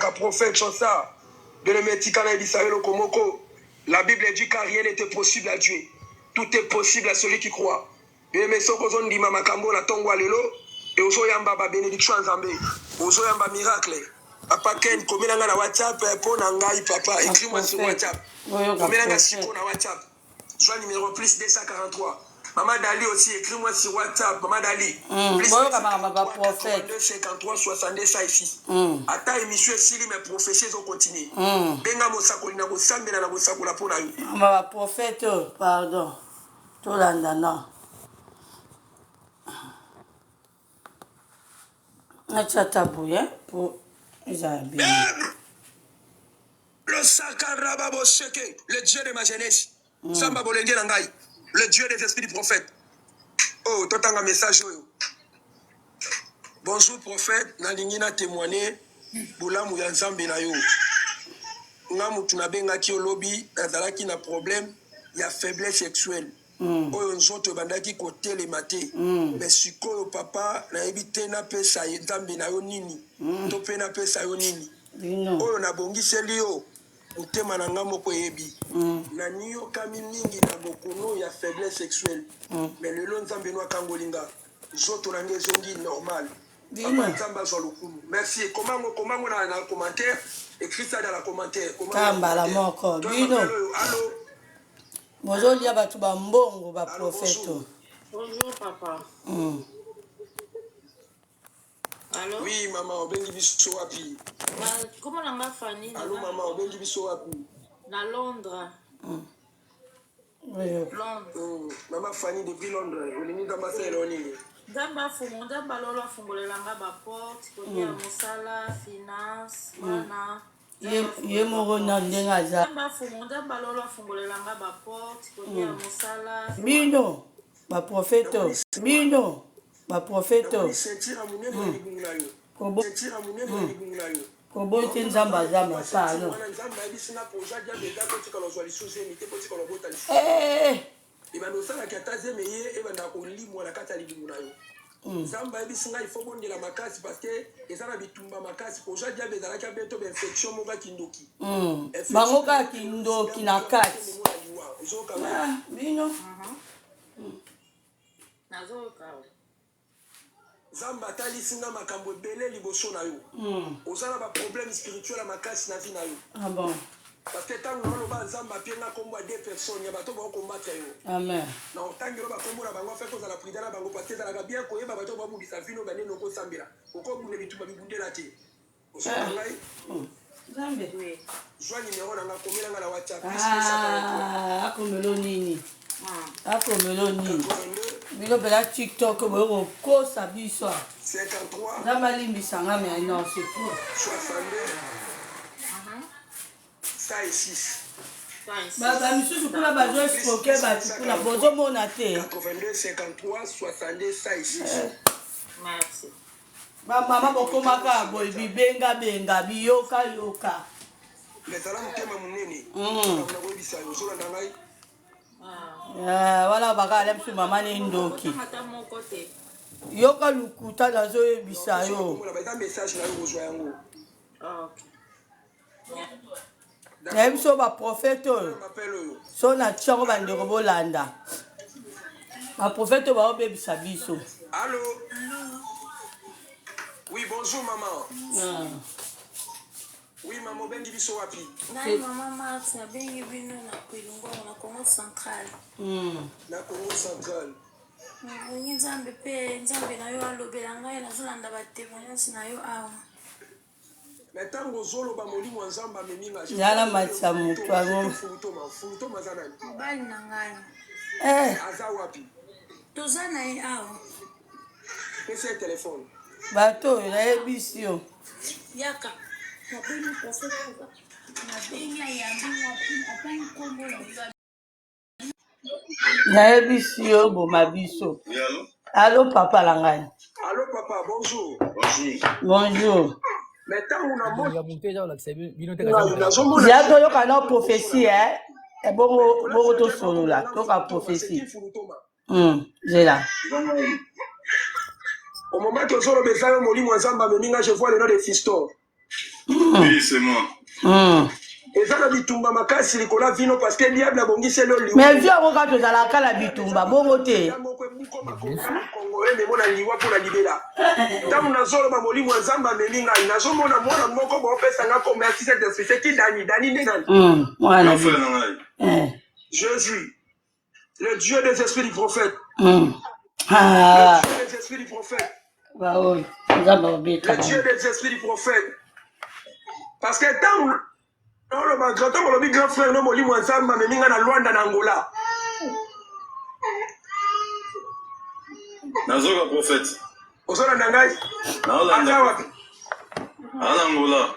Ka prophète chansa. De le metikana ibisarelo komoko. La Bible dit car rien n'était possible à Dieu. Tout est possible à celui qui croit. Bien mais soko zondi mama kambo na tongwa lelo et ozo yamba ba bénédiction nzambe. Ozo yamba miracle. Papa Ken komela nga na WhatsApp pour na ngai papa écris-moi sur WhatsApp. Komela nga siko na WhatsApp. Soit numéro plus 243. Maman Dali aussi, écris-moi sur WhatsApp. Maman Dali. Plus 53 62 ça ici. Ata émission ici, mes prophéties ont continué. Benga mosakoli na bosambe na bosakola pour na yo. Maman prophète, pardon. Tout l'andana. Achatabouye pour Isabelle. Le Sakaraba Bosheke, le Dieu de ma jeunesse. Samba Bolenge Nangai, le Dieu des esprits du prophète. Oh, toi un message. Bonjour prophète, Nalingina témoigné, Boulamu Yanzambe na yo. Ngamu tunabenga ki olobi, nazalaki na problème, il y a faiblesse sexuelle. Oyo nzoto bandaki kote le maté. Mais sikoyo papa, na ebite na pesa Nzambe na yo nini. To pe na pesa yo nini. Oyo na bongiseli yo. Utema na ngamo ko yebi. Na niyo kami mingi na bokono ya faiblesse sexuelle. Mais le long Nzambe no kangolinga. Zoto na ngezongi normal. Merci. Comment on a dans le commentaire? Écris ça dans le commentaire. Kamba la moko. Bino. Allô? Bonjour, il y a batu bambongo ba prophète. Bonjour papa. Allô? Oui maman, obengi biso wapi? Comment on a Fanny? Allô maman, obengi biso wapi? Na Londres. Londres. Maman Fanny depuis Londres. Olingi d'ambassadeur Loni. Nzamba lolo afungolelanga ba porte koni ya mosala finance wana Ye moko na ndenga za. Nzamba lolo afungolelanga ba porte koni ya mosala Bino ba prophète. Bino ba prophète. Kobo ite nzamba zamba sana. Ibanosala kataze meye ebanda kolimwa na kata libumu na yo. Zamba ebisinga il faut bonde la makasi parce que ezana bitumba makasi ko ja dia bezala ka beto be infection moka kindoki. Bango ka kindoki na kati. Bino. Nazoka. Zamba tali singa makambo belé liboso na yo. Ozana ba problème spirituel makasi na vie na yo. Ah bon. Parce que tant que nous avons un combat de personnes, il y a des combattre. Amen. Non, tant que nous avons un combat, fait que nous allons prier dans la banque parce que nous allons bien courir, nous allons mourir sa vie, nous allons nous consambira. Pourquoi vous n'avez pas bouger la tête? Vous savez? Oui. Joie numéro dans la commune dans la WhatsApp. Ah, akomelo nini. Akomelo nini. Bilo bela TikTok bo ko sabiso. 53. Zamba limbisa ngame non c'est tout. 62. Ça et 6. Baba misusu kuna bazo espoke batu kuna bozo mona te. 82 53 62 ça et 6. Merci. Mama bokoma ka boy bibenga benga biyoka yoka. Les salams tema munene. On a voulu ça yo so na ngai. Wala baka lem su mama ne ndoki. Yoka lukuta nazo ebisa yo. On a ba message na yo zo yango. OK. Même si on va prophète, so na tchongo bandeko bolanda. Ma prophète va obebi sabiso. Allô? Oui, bonjour maman. Oui, maman, bengi biso wapi? Nani maman Max na bengi bino na Kwilungo na Congo Central. Na Congo Central. Nzambe pe nzambe na yo alobela ngai na zolanda ba témoignage na yo awa. Mais tango zolo ba molimo nzamba meminga. Yala matsa mutu ango. Furuto mazana. Mobali na ngai. Aza wapi? Tozana ye awa. Pese téléphone. Bato na ebisi yo. Yaka. Na bengi prophète. Na bengi ayambi apangi kombo na. Na ebisi yo bo mabiso. Allô papa langai. Allô papa, bonjour. Bonjour. Mais tant on a monté. Ya to yo kana prophétie e bongo to solo la to ka prophétie. J'ai là. Au moment que zolo besayo molimo nzamba meminga je vois le nom de Fiston. Oui, c'est moi. Et ça, la bitumba makasi, les colas vino parce que diable a bongi c'est le liou. Mais vieux, on va te la cala bitumba, bon côté. Congolais, mais mon aliwa pour la libéra. Dans mon azolo, ma moli, moi, zamba, melinga, nazo, mon amour, mon comme on fait ça, comme merci cette esprit, c'est qui Dani, Dani, Jésus, le Dieu des esprits du prophète. Le Dieu des esprits du prophète. Le Dieu des esprits du prophète. Parce que tant le grand frère, non, moli, moi, zamba, melinga, na Luanda, na Angola. Nazoka prophète. Osola nangai. Naolanda. Angola.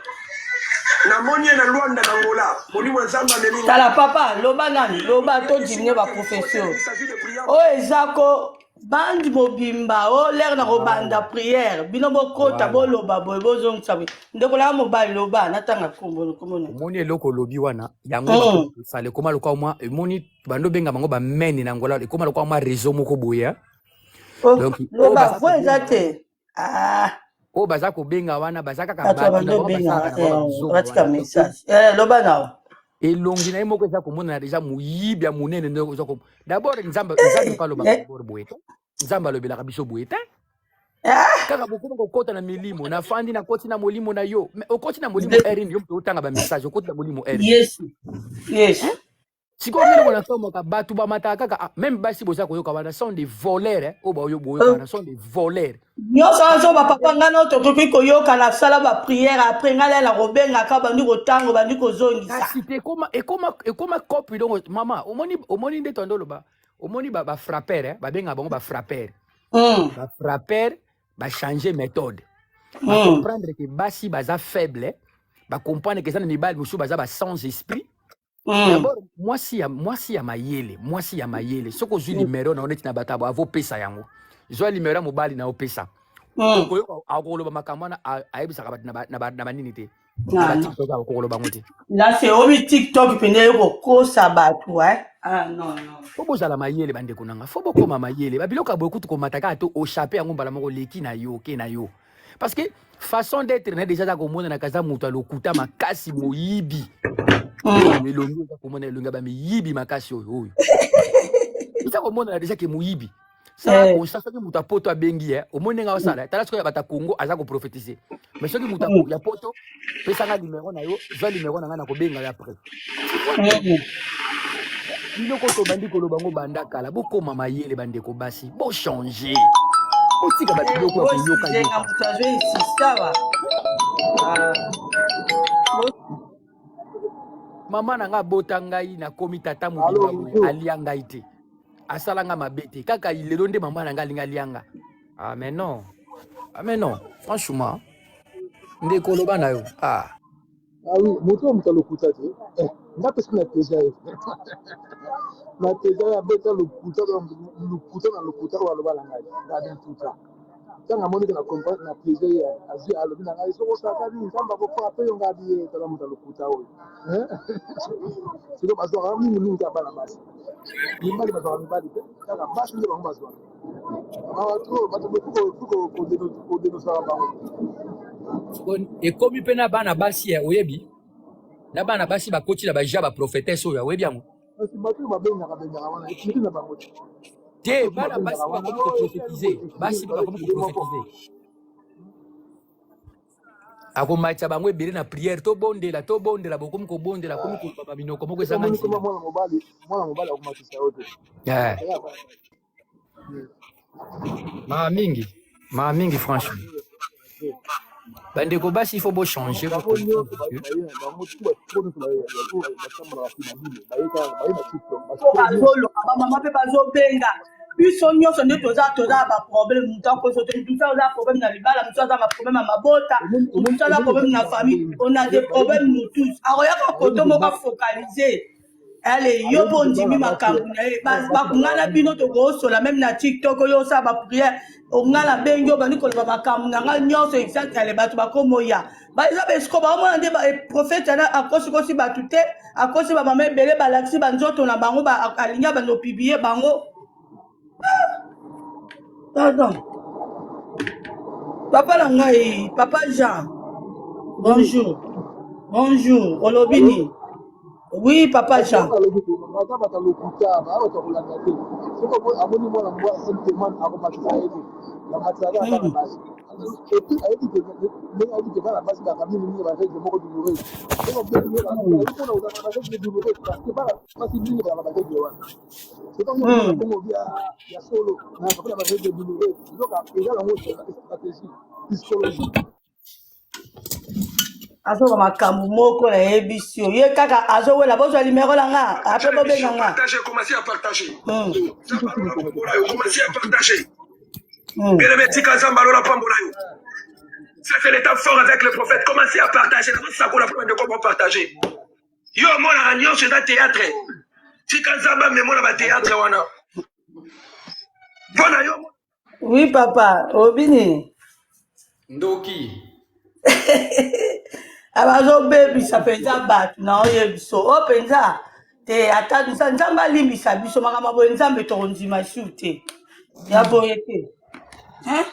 Na monie na Luanda na Angola. Moli mwanzamba melinga. Tala papa, loba nani, loba to dimne ba profession. O ezako bandi mobimba, o l'air na robanda prière. Bino bokota bo loba bo bozong sabi. Ndeko la mobile loba natanga kombo komona. Moni eloko lobi wana yango sale koma lokwa mwa moni bando benga bango ba meni na Angola koma lokwa mwa réseau moko boya. Donc loba fo ezate. O baza ko benga wana baza kaka batu na pratika message. Loba nawo. Elongi na ye moko eza komona na deja muyibi ya munene ndo eza ko. D'abord nzamba ka loba ko boyeta. Nzamba lobela biso boyeta. Kaka bokuma ko kota na milimo na fandi na koti na molimo na yo. Mais okoti na molimo erin yo otanga ba message okoti na molimo erin. Yes. Yes. Si comme nous on sommes ka batu ba mataka même basi boza ko yoka bana sont des voleurs o ba yo boyo bana sont des voleurs. Yo so ba papa ngana to ko yoka la sala ba prière après ngala la robenga ka bandi ko tango bandi ko zongisa. C'était comment copie donc maman omoni nde tondo loba omoni ba frapper ba benga bango ba frapper. Ba frapper ba changer méthode. Ba comprendre que basi baza faible ba comprendre que ça ni bal musu baza ba sans esprit. D'abord, moi si ya mayele, ce que je numéro na oneti na batabo avo pesa yango. Je numéro mobile na opesa. Ko akoloba makamana ayebisa ka na banini te. Na TikTok akoloba ngote. Là c'est au TikTok pene ko sa batu Ah non. Faut bozala mayele bande konanga. Faut bokoma mayele. Ba biloko bokutu ko mataka to o chaper yango mbala moko leki na yo, ke na yo. Parce que façon d'être na déjà ko mona na kaza mutu alokuta makasi moyibi. Melongo za komona elonga ba miyibi makasi oyo. Isa komona déjà ke muyibi. Ça on sasa ke muta poto abengi omonenga osala. Tala siko ya bata Congo aza ko prophétiser. Mais soki muta ya poto pesa nga numéro na yo, zwa numéro na nga na ko benga après. Bino ko to bandi ko lobango banda kala bokoma mayele bande ko basi bo changer. Otika ba biloko ko yoka yoka. Mama nanga bota ngai na komi tata mobimba alianga ite. Asala nga mabete kaka ilelo nde mama nanga linga lianga. Ah mais non. Franchement. Nde koloba na yo. Ah oui, moto mutalokuta te. Ngapi sina pesa hiyo. Na pesa ya beta lokuta na lokuta wa lobala ngai. Ngade tuta. Tanga moni na comprendre na pesa ya azi alobi na ngai soko saka ni kamba ko fa pe yonga bi tala mutalokuta oyo. Siko bazo rami ni ngi bana basi. Ni mali bazo rami bali te. Tanga basi ndio bango bazo. Awa bato ko denosara bango. Et comme il pena bana basi ya oyebi na bana basi bakoti na baja ba prophétesse oyo oyebi yango te bana basi ba komi ko prophétiser basi ba komi ko prophétiser akomatsa bango ebele na prière to bondela bokomi ko bondela komi ko ba minoko moko ezanga nti mwana mobali akomatisa yote ma mingi franchement bandeko basi il faut changer mama mpe bazobenga biso nyonso nde toza baproblème motu akoso te motu aza problème na libala motu aza baproblème ya mabota motu aza problème na famille on a des problèmes nous tous akoyaka koto moko afocalize ale yo mpo ndimi makambo na ye bakungana bino tokosola même na TikTok oyo osala baprière ongala bengi obandi koloba makambo na nga nyonso exactale bato bakomoya eza besiko baomona nde prophète ana akosikosi bato te akosi bamama ebele balakisi banzoto na bango alingi bando piblie bango pardon papa na ngai papa Jean Bonjour. Bonjour. Olobini. Oui, Papa Jean. Azo makambo moko na yebisi yo. Ye kaka azo wela bozo numéro la nga. Après bobe nga. Partagez, commencez à partager. Commencez à partager. Bien aimé, tika zambalo la pambola yo. Ça c'est l'état fort avec le prophète. Commencez à partager. Ça qu'on a besoin de comment partager. Yo mon la réunion c'est un théâtre. Tika zamba mais mon la théâtre wana. Bona yo. Oui papa, Obini. Ndoki. Abazo baby sa penza bat na oyebiso. O penza te ata nzamba limbisa biso makama bo nzambe to ndima shute. Ya boyete. Hein?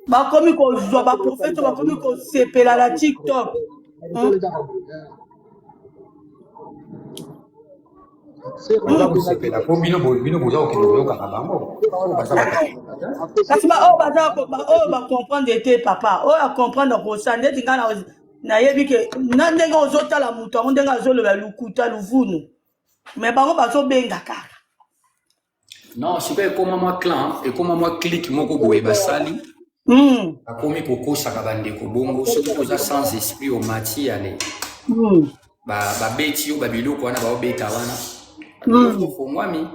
Bakomi ko zwa ba prophète bakomi ko sepela la TikTok. Kasi ba o ba comprendre te papa. O a comprendre ko sa ndeti ngana na yebi ke na ndenge ozotala mutu ngo ndenge azoloba lukuta luvunu. Mais bango bazo benga kaka. Non, c'est pas comme moi clan et comme moi clique moko boye basali. Akomi kokosaka bandeko bongo soki koza sans esprit au mati ale. Babeti yo babiloko wana baobeta wana. Fo mwami.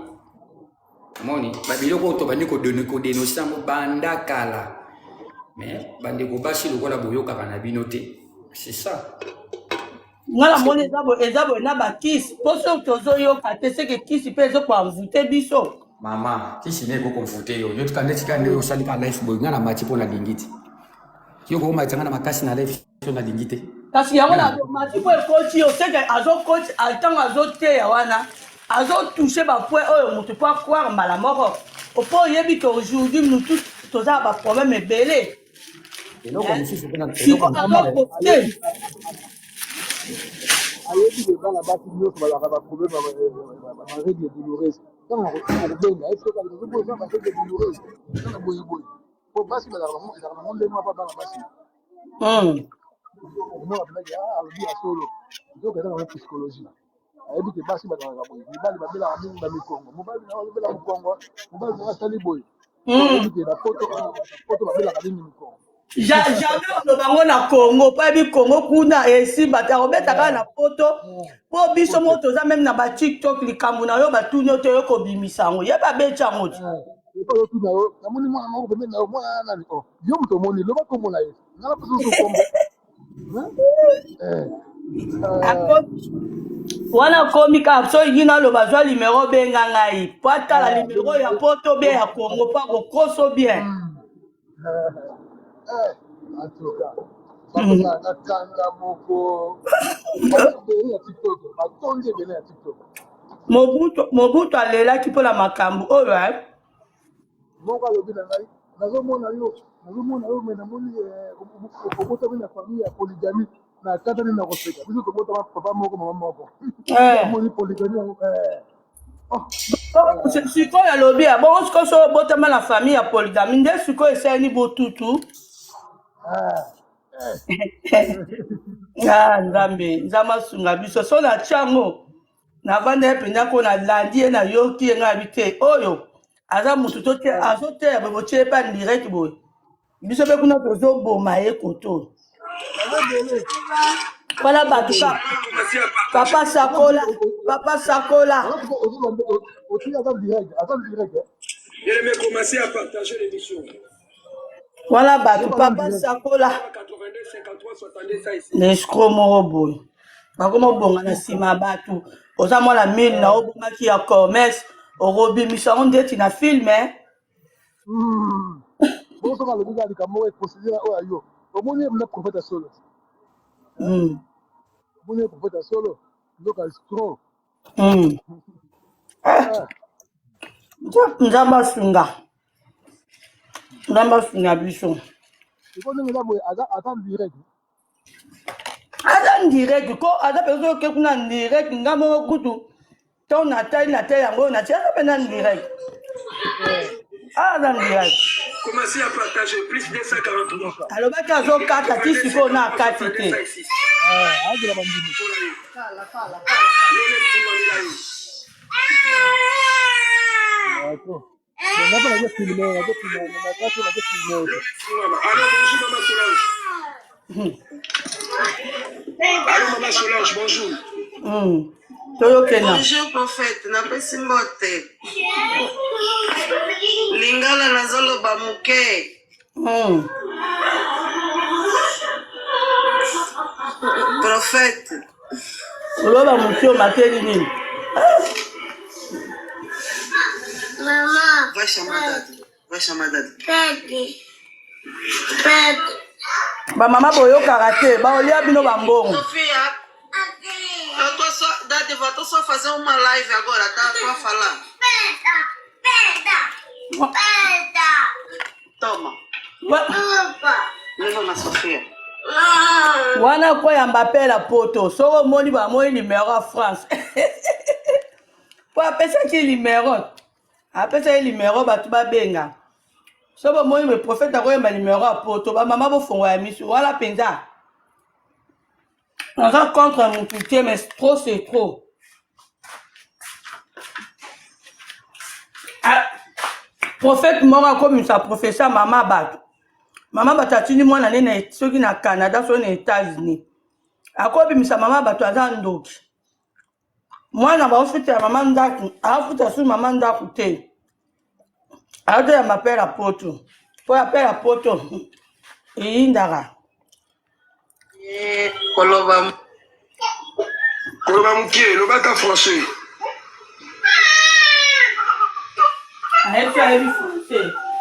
Moni, babiloko to bandeko dénoncer yango banda kala. Mais bandeko basi lokola boyoka kana bino te. C'est ça. Ngala moni ezabo na ba kiss. Poso tozo yo kate se ke kiss pe zo kwa mvute biso. Mama, kisi ne ko konfute yo. Yo tukande tikande yo sali ka life boy ngana mati pona lingiti. Yo ko mati ngana makasi na life so na lingite. Kasi yango na mati po coach yo se ke azo coach altanga azo te ya wana. Azo toucher ba point oyo mutu po croire mbala moko. Opo yebi que aujourd'hui nous tous toza ba problème ebele. Et donc on se pena. Siko azo poster. ayebi koza na basi nyonso balaka baproblème ya règle douloureuse ntango akobenga esoka ezoboza barègle douloureuse ntango boyeboye po basi ezalaka nango ndenge mapa bana basi omona penaki alobi ya solo ezoka eza nango psychologie ayebi ke basi bazalaka boye mibali babelaka mingi bamikongo mobali na babela mokongo mobali nanga asali boye ayebi ke na poto babelaka mingi mikongo jamais on bango na Congo pa bi Congo kuna esimba ta obeta ka na poto po biso moto za même na ba TikTok likambo na yo batunyo te yo ko bimisa ngo ye ba becha ngo ko yo tuna yo namoni mwana moko pembe na mwana nani yo moto moni loba ko mona yo ngala poso kombo wana komi ka so yina lo bazwa numéro benga ngai pata la numéro ya poto be ya Congo pa ko koso bien en tout cas bakosaka kanga moko ya TikTok batongi ebele ya TikTok mobutu alelaki mpona makambo oyo moko alobi na ngai nazomona yo me namoni okotami na famille ya polygamie na katani na koseka biso tobotama papa moko mama moko amoni polygamie sikoyo alobi ya bongo sikoyo so obotama na famille ya polygamie nde sikoyo esalini botutu nzambe asunga biso so na tiango navanda ye mpenza ko nalandi ye nayoki ye ngai abi te oyo aza motu azoteya boye botie ye pa direct boye biso mpe kuna tozoboma ye koto wana bato papa sakola voilà bato papa sakola l'escro moko boye bakoma obonga na nsima ya bato oza mwana mile na obongaki ya commerce okobimisa ngo ndeti na filme bosoka lobika likambo econsidere oyo ayo omoni na prophète solo omoni prophète solo nzoka escro nzambe asunga biso iko ndenge eza boye aza direct Aza direct ko aza personne ke kuna direct ngamo kutu ton na taille yango na tia pena direct. Aza direct. Commencez à partager plus de 143. Alors baka zo kata tisi ko na katite. Agila bandini. Kala. D'accord. On va pas filmer, on va filmer, on va filmer. Alors bonjour maman Solange. Allô maman Solange, bonjour. Bonjour prophète, napesi mbote. Lingala nazoloba muke. Prophète. Oloba muke o mateli nini? Mama. Vasha madadi. Pede. Ba mama boyo karate, ba olia bino bambongo. Sofia. Eu tô só fazer uma live agora, tá? Pra falar. Peda. Toma. Leva na Sofia. Wana kwa ya Mbappé la poto, soko moni ba moi numéro à France. Po apesa ki numéro. Apesa ki numéro ba tuba benga. Soko moni me prophète ko ya numéro à poto, ba mama bo fongo ya misu, wala penza. On rencontre mon putain, mais trop c'est trop. Prophète mora comme sa professeur maman bat. Maman batatini mwana nene soki na Canada so na États-Unis. Akobi misa maman bato aza ndoki. Mwana ba ofuta maman ndaku, afuta su maman ndaku te. Ado ya mapela poto. Po ya pela poto. Indara. Koloba muke, le bac français.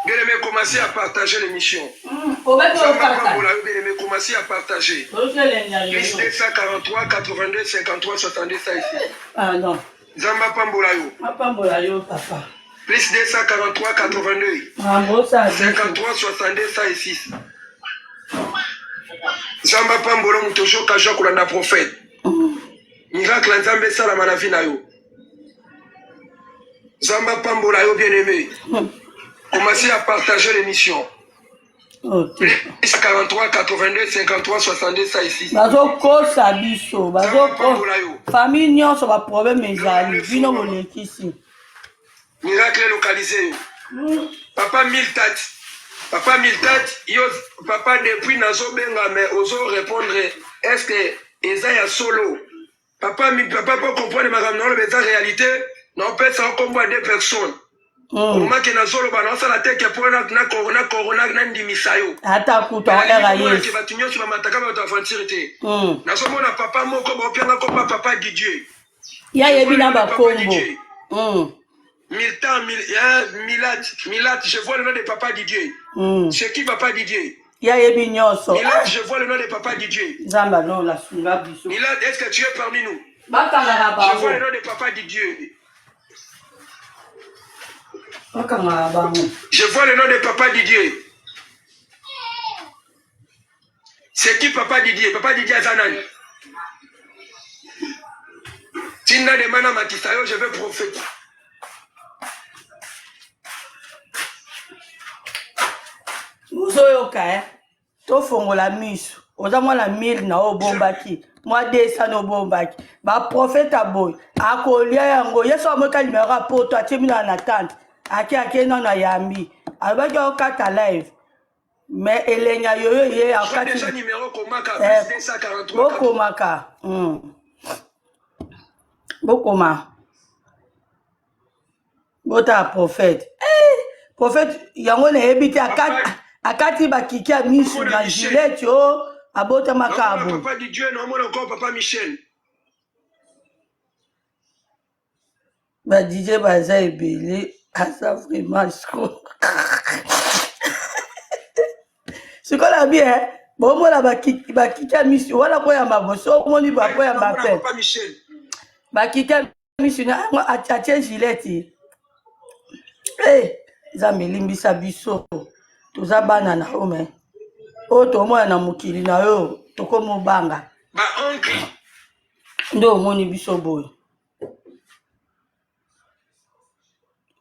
Bien aimé, commencez à partager l'émission. Bien-aimé, commencez à partager. Plus 243, 82, 53, 70, ça ici. Ah non. Zamba Pambolayo. Pambolayo, papa. Plus 243, 82. 53, 70, ça ici. Zamba Pambolo Mutojo Kaja Kulanda prophète. Miracle Nzambe Salama na vie na yo. Zamba Pambolayo bien-aimé. Commencez à partager l'émission. Ok. 43, 82, 53, 70, ça ici. Bazo kosa biso, bazo famille nyonso ba problème ezali, bino molekisi. Miracle localisé. Papa Miltat. Papa Miltat, papa depuis nazo benga mais oso répondre est-ce que Ezaya solo. Papa peut comprendre ma réalité. Non peut ça comprendre des personnes. Comment que nazolo bana ça la tête pour na corona na ndimisayo. Ata kuta era yes. Ke batunyo sur mataka ba tafantirité. Nazo mona papa moko ba openga ko papa Didier. Ya yebi na ba kombo. Milat, je vois le nom de papa Didier. C'est qui papa Didier? Ya yebi nyonso. Milat, je vois le nom de papa Didier. Zamba non la sunga biso. Milat, est-ce que tu es parmi nous? Je vois le nom de papa Didier. Je vois le nom de papa Didier. C'est qui papa Didier? Papa Didier Azanan. Tina de Mana Matisayo, je vais prophétiser. Ozoyoka tofongola miso oza mwana 1000 na obombaki mwa 200 na obombaki ba prophète aboy akolia yango yeso amoka numéro a poto atimina na tante ake na yambi abaki okata live mais elenya yoyo ye akati déjà numéro komaka 243 bokomaka bokoma bota prophète prophète yango na ebiti akati bakiki ya misu na gilet o abota makabo. Papa Didier, non, moi encore papa Michel. Ba Didier baza ebele, asa vraiment sko. Sikola bien, bon moi la bakiki ya misu wala ko ya maboso moni ba ko ya Mbappé. Papa Michel. Bakiki ya misu na atie gilet. Zambe limbisa biso. Toza bana na ome. O to mwana na mukili na yo toko mobanga. Ba oncle. Ndo moni biso boy.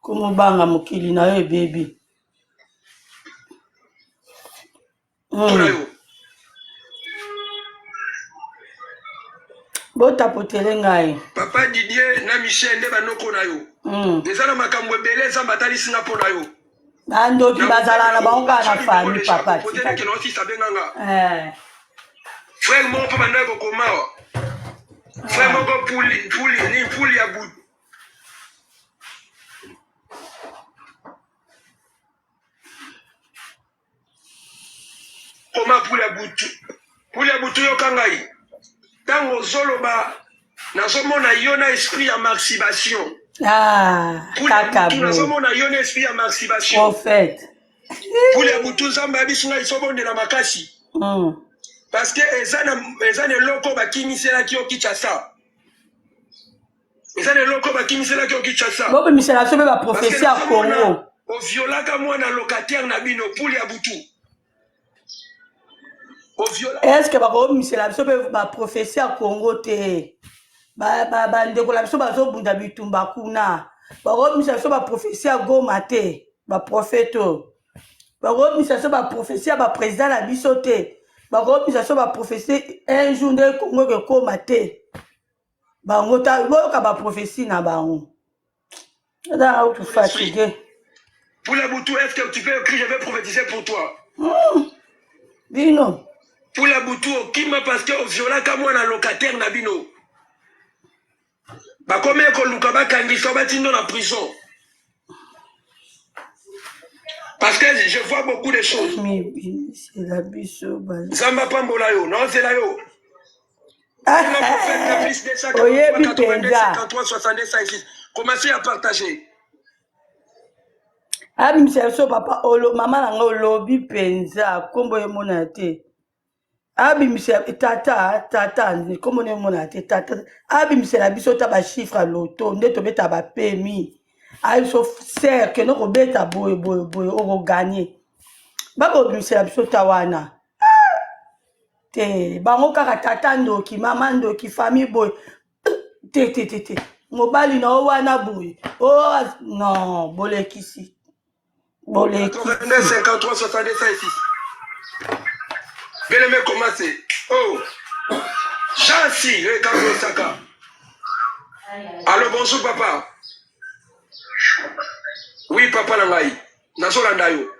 Komo banga mokili na yo baby. Bota potele ngai. Papa Didier na Michel nde banoko na yo. Eza na makambo ebele za batali singa po na yo. Bando ki bazala na bango na famille papa. Potele ke no fils abenganga. Frère mon papa na ko koma. Frère mon ko puli ya bout. Koma puli ya butu yo kangai. Tango zoloba nazomona yo na esprit ya masturbation. Kaka bo. Nazomona yo na esprit ya masturbation. Prophète. Puli ya butu nzamba bisunga isobonde na makasi. Parce que eza ne loko bakimisela ki okitchasa. Eza ne loko bakimisela ki okitchasa. Bobe misela sobe ba prophétie à Congo. O violaka mwana locataire na bino puli ya butu. Est-ce que bako misela biso pe ba prophétie à Congo te ba ndeko la biso bazo bunda bitumba kuna bako misela biso ba prophétie à Goma te ba prophète bako misela biso ba prophétie à ba président la biso te bako misela biso ba prophétie un jour de Congo ke koma te bango ta boka ba prophétie na bango da out fatigué pour la boutou est-ce que tu peux écrire je vais prophétiser pour toi Dino pour la boutou kima parce que viola ka mwana locataire na bino ba comme ko luka ba kangisa ba tindo na prison parce que je vois beaucoup de choses c'est la biso ba Zamba pambola yo non c'est la yo plus de ça 53 62 commencez à partager Abi mselo papa olo mama nanga olobi penza kombo yemona te Abi mselo tata ni kombo yemona te tata abi mselo biso ta ba chiffre loto ndeto beta ba PMI ai so ser que no ko beta boy o gagner bako mselo biso ta wana te bango kaka tata ndoki mama ndoki famille boy te mobali na wana boy oh non bolekisi 53 62 56. Bien aimé, commencez. Oh, Chancy, le Kango Saka. Allô, bonjour, papa. Oui, papa Langai. Nasola Ndayo.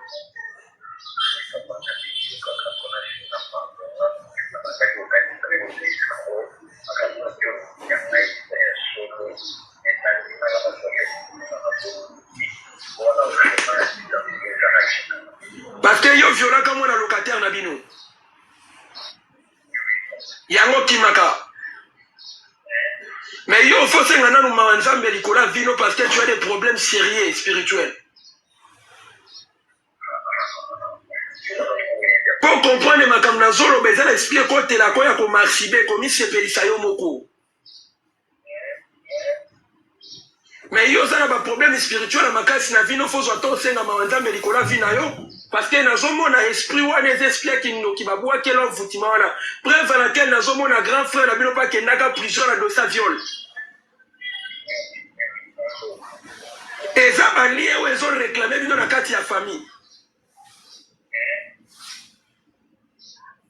Parce que yo viola comme on a locataire na bino. Yango kimaka. Mais yo faut se ngana no manzambe likola vino parce que tu as des problèmes sérieux et spirituels. Pour comprendre makambo na zolo bezala expliquer côté la ko ya ko marsibe ko mi sepelisa yo moko. Mais yo ça n'a pas problème spirituel à makasi na vino faut soit senga manzambe likola vina yo. Parce que nazomona esprit wana les esprits qui babwa que l'on vutima wana preuve à laquelle nazomona grand frère na bino pa ke naka prison na dosa viol et ça balie où ils ont réclamé bino na kati ya famille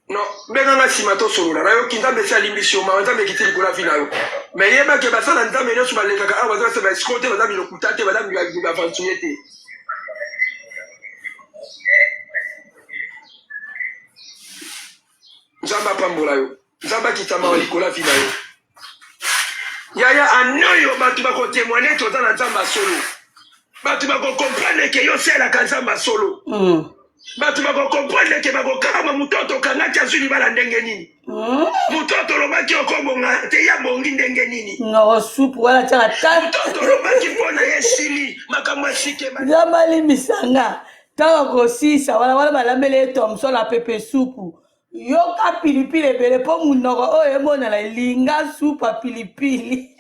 non benga nga simato solola na yo kinzambe sa limbisio ma nzambe kitili kola vina yo mais yeba ke basala nzambe nyo suba lekaka awa za se ba escorter bazami lokutate bazami ba aventurer te Zamba pambola yo Zamba kitama likola vina yo yaya anoyo batu bako témoigner toza na nzamba solo batu bako comprendre que yo c'est la kanzamba solo batu bako comprendre que bako kama mutoto kangati azuli bala ndenge nini mutoto lobaki okobonga te ya bongi ndenge nini no soupe wala tala tata mutoto lobaki pona yesili makambo asike Zamba limisanga tala kosisa wala balambele Thomson la pepe soupe yoka pilipili ebele po munoko oyo emona la linga supa pilipili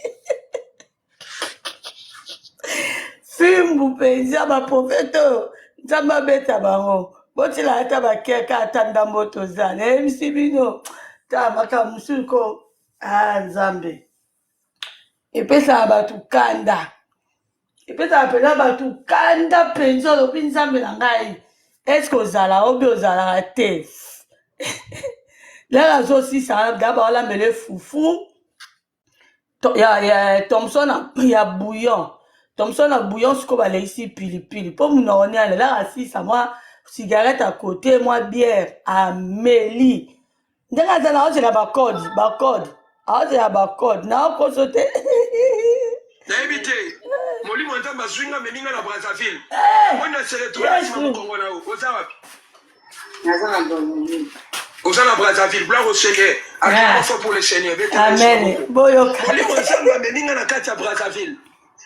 fimbu penza ba profeto nzamba beta bango botila ata bakeka ata ndambo tozana emisi bino ta makambo mosusu ko nzambe epesaka bato kanda epesaka mpenza bato kanda mpenza olobi nzambe na ngai eske ozala obi ozalaka te lelo azosisa da baolambela fufu ya Thompson ya bouillon Thompson na bouillon siko baleisi pilipili po munoko niane lelo asisa mwa cigarette à côté mwa bière ameli ndenge aza na ozela bacode aozela bacode na okoso te nayebi te molimo nzambe azwinga ameninga na Brazzaville mona seretona nsima mokongo na yo oza wapi oza na Brazzaville gloire au Seigneur akifo pour le Seigneur amen boyoka molimo nzambe ameninga na kati ya Brazzaville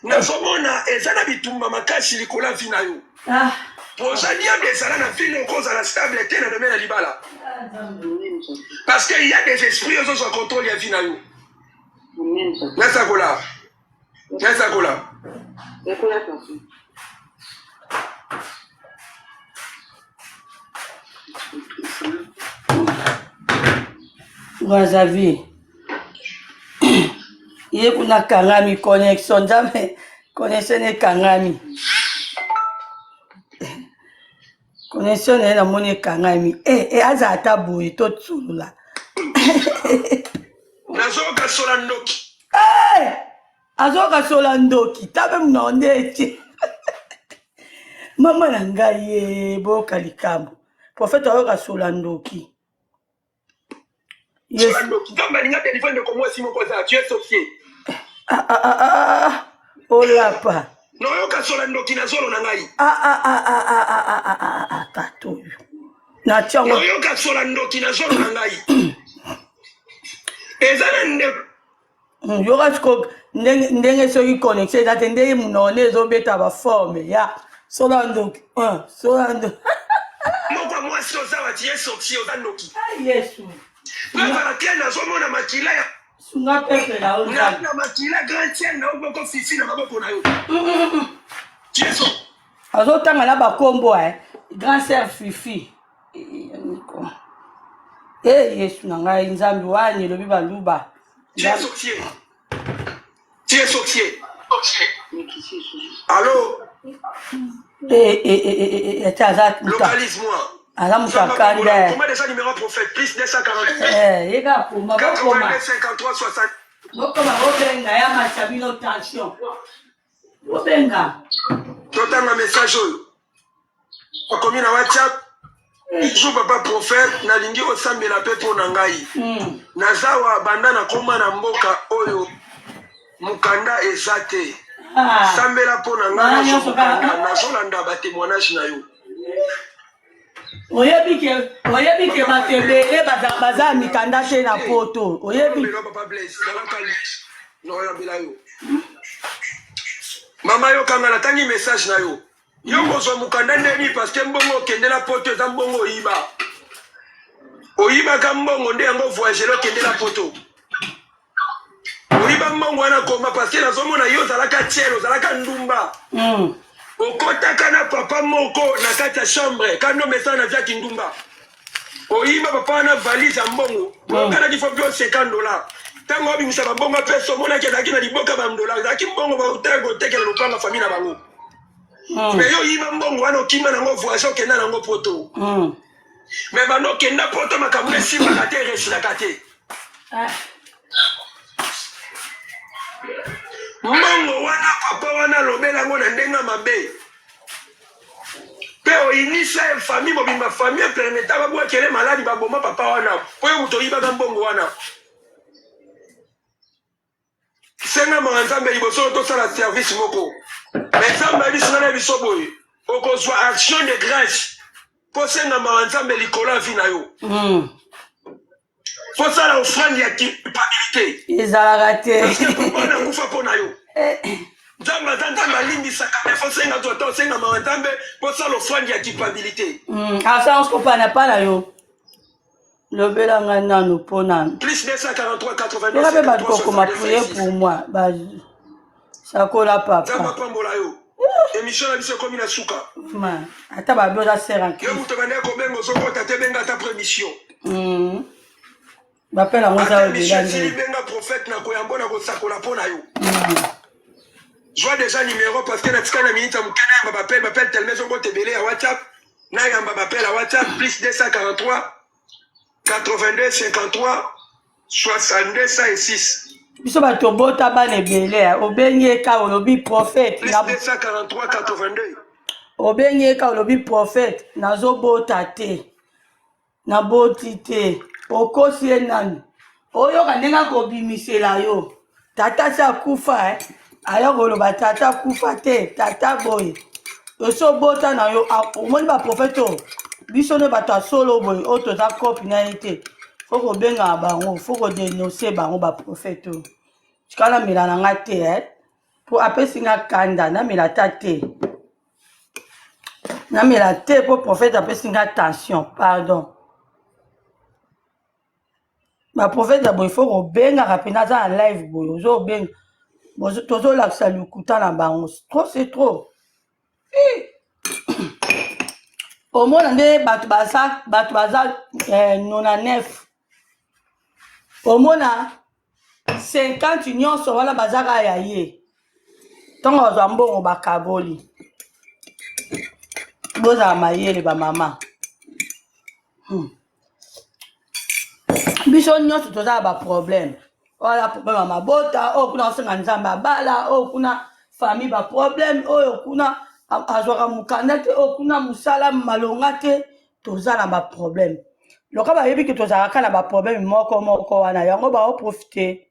nazomona eza na bitumba makasi likolo ya vi na yo poza diable ezala na ville okozala stable te na domaine ya libala parce que il y a des esprits ozozwa contrôle ya vi na yo nasakola Brazzaville ye kuna kangami connexion nzambe connexion ekangami connexion naye namoni ekangami aza ata boye totsolola nazokasola ndoki azokasola ndoki tabe munao nde eti mama na ngai ye boyoka likambo profete azokasola ndoki olapa noyokasola ndoki na zolo na ngai katoyo natiango noyokasola ndoki na zolo na ngai eza na ndeko yoka siko ndenge soki connexion eza te ndenge munone ezobeta baforme ya sola ndoki moko mwasi oza wati ye sorcier oza ndoki yesu nazala te nazomona makila ya sunga pepela oza na makila grand tienne na oboko fifi na maboko na yo tieso azotanga na bakombo grand sœur fifi yesu na ngai nzambe wani elobi baluba Tiens sorcier. Allô? Localise-moi. Combien déjà numéro prophète? Plus 240. Les gars, pour ma 82 53 60. Total un message. Combien na WhatsApp? Jo papa prophète na lingi osambela pe po na ngai. Nazawa banda na koma na mboka oyo mukanda ezate. Sambela po na ngai nazolanda ba témoignage na yo. Oyebi ke batebele baza mikanda te na poto. Oyebi papa bless no ya bila yo. Mama yo kanga na tangi message na yo. Yo kozo mukanda ndeni parce que mbongo kende la poto za mbongo oyiba. Oyiba ka mbongo nde yango voyager lo kende la poto. Oyiba mbongo wana koma parce que nazomona yo zalaka tielo zalaka ndumba. Okotaka na papa moko na kati ya chambre kando mesa na vya kindumba. Oyiba papa na valise ya mbongo. Okana kifo bio $50. Tango obimisa mbongo peso mona ke daki na liboka ba $. Daki mbongo ba utego tekela lupanga famille na bango. Mais yo yiba mbongo wana okima nango voisin okenda nango poto. Mais bano okenda poto makambo esimaka te eresilaka te. Mbongo wana papa wana lobela yango na ndenga mabe. Pe oinisa famille mobimba famille permeta babwakele maladi baboma papa wana. Po yo muto yibaka mbongo wana. Senga manzambe liboso tosala service moko. Mais Nzambe alisana biso boye okozwa action de grâce po senga manzambe likolo vi na yo. Faut ça la offrande ya culpabilité. ezalaka te. Parce que papa na kufa po na yo. Nzambe nzambe alimbisaka mais faut senga toi senga manzambe po ça l'offrande ya culpabilité. Asa on se comprend pas na yo. Lobela nga nanu pona. Plus 243 89. Ela be ba ko ma prier pour moi. Ba sakola papa. Nzambe pambola yo. Émission na biso komi na suka. Ma ata ba boza sera. Yo muto bande ko bengo soko tate benga ta prémission. M'appelle à moi ça Monsieur Philippe Benga prophète na koyambo na kosakola pona yo. Je vois déjà numéro parce que na tika na minute mukana m'appelle tellement zo bote belé à WhatsApp. Na yamba m'appelle à WhatsApp plus 243 82 53 62 106. Biso bato bota bane belé obenye ka olobi prophète plus 243 82. Obenye ka olobi prophète nazo bota te. Na boti te. Okosi enani. Oyo kanenga ko bimisela yo. Tata sa kufa ayo koloba tata kufa te, tata boy. Oso bota na yo omoni ba prophète biso ne bato solo boy o to za copie na été. Faut ko benga bango, faut ko dénoncer bango ba prophète. Tikala mila na ngate pour apesi nga kanda na mila tate. Na mila te pour prophète apesi nga attention, pardon. Ma prophète d'abord il faut qu'on benga rapina za en live boy zo benga bozo tozo la salu kuta na bango trop c'est trop au moins ndé batu baza 99 au moins 50 nyonso wala bazaka ya ye tongo zo mbongo bakaboli boza mayele ba mama biso nyonso toza ba problème wala problème ya mabota oyo kuna osenga nzambe abala oyo kuna famille ba problème oyo kuna azwaka mokanda te oyo kuna mosala malonga te toza na ba problème loka bayebi ke tozalaka na ba problème moko wana yango baoprofite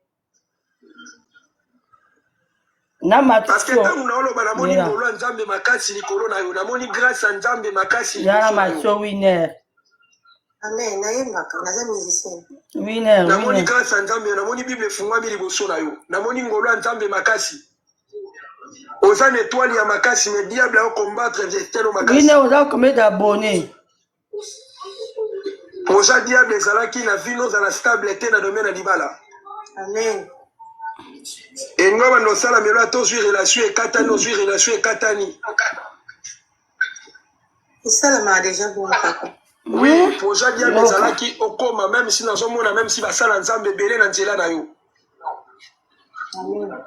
na parce que ntango naoloba namoni ngolo ya nzambe makasi likolo na yo namoni grâce ya nzambe makasi yana matio winner. Amen. Nayembaka, naza musicien. Winner. Namoni grâce à Nzambe, namoni Bible fungwami liboso na yo. Namoni ngolo ya Nzambe makasi. Oza une étoile ya makasi, mais diable a combattre Vestelo makasi. Winner, oza combien d'abonnés? Oza diable ezalaki na vino za la stable te na domaine na libala. Amen. Et nous avons sala melo atozwi relation ekatani, ozwi relation ekatani. Et ça m'a déjà bon papa. Oui, pour ça diable ezalaki okoma même si na zomona même si basala Nzambe belé na nzela na yo. Amen.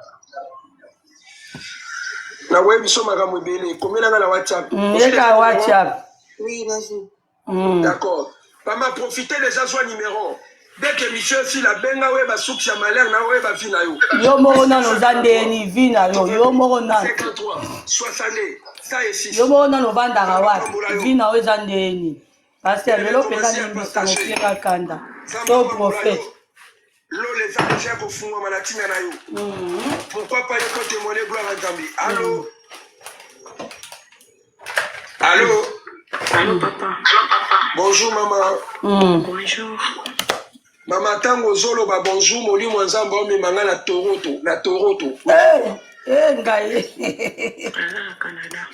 Na wewe biso makambo belé, komela na WhatsApp. Yeka WhatsApp. Oui, vas-y. D'accord. Maman profiter déjà soit numéro. Dès que monsieur si la benga we ba souki ya malheur na we ba vie na yo. Yo moko na no zandeni vie na yo. Yo moko na 53 60 106. yo moko na no vanda ka wapi. Vie na we zandeni. Parce que lelo pesa ni misano kira kanda. So prophète. L'eau les a déjà kofungwa manatina na yo. Pourquoi pas yo témoigner gloire à Nzambe. Allô. Allô. Allô, papa. Bonjour, maman. Bonjour. Maman, tango zolo ba bonjour, molimo nzambe omemanga na Toronto. Na Toronto. Ngai. Canada.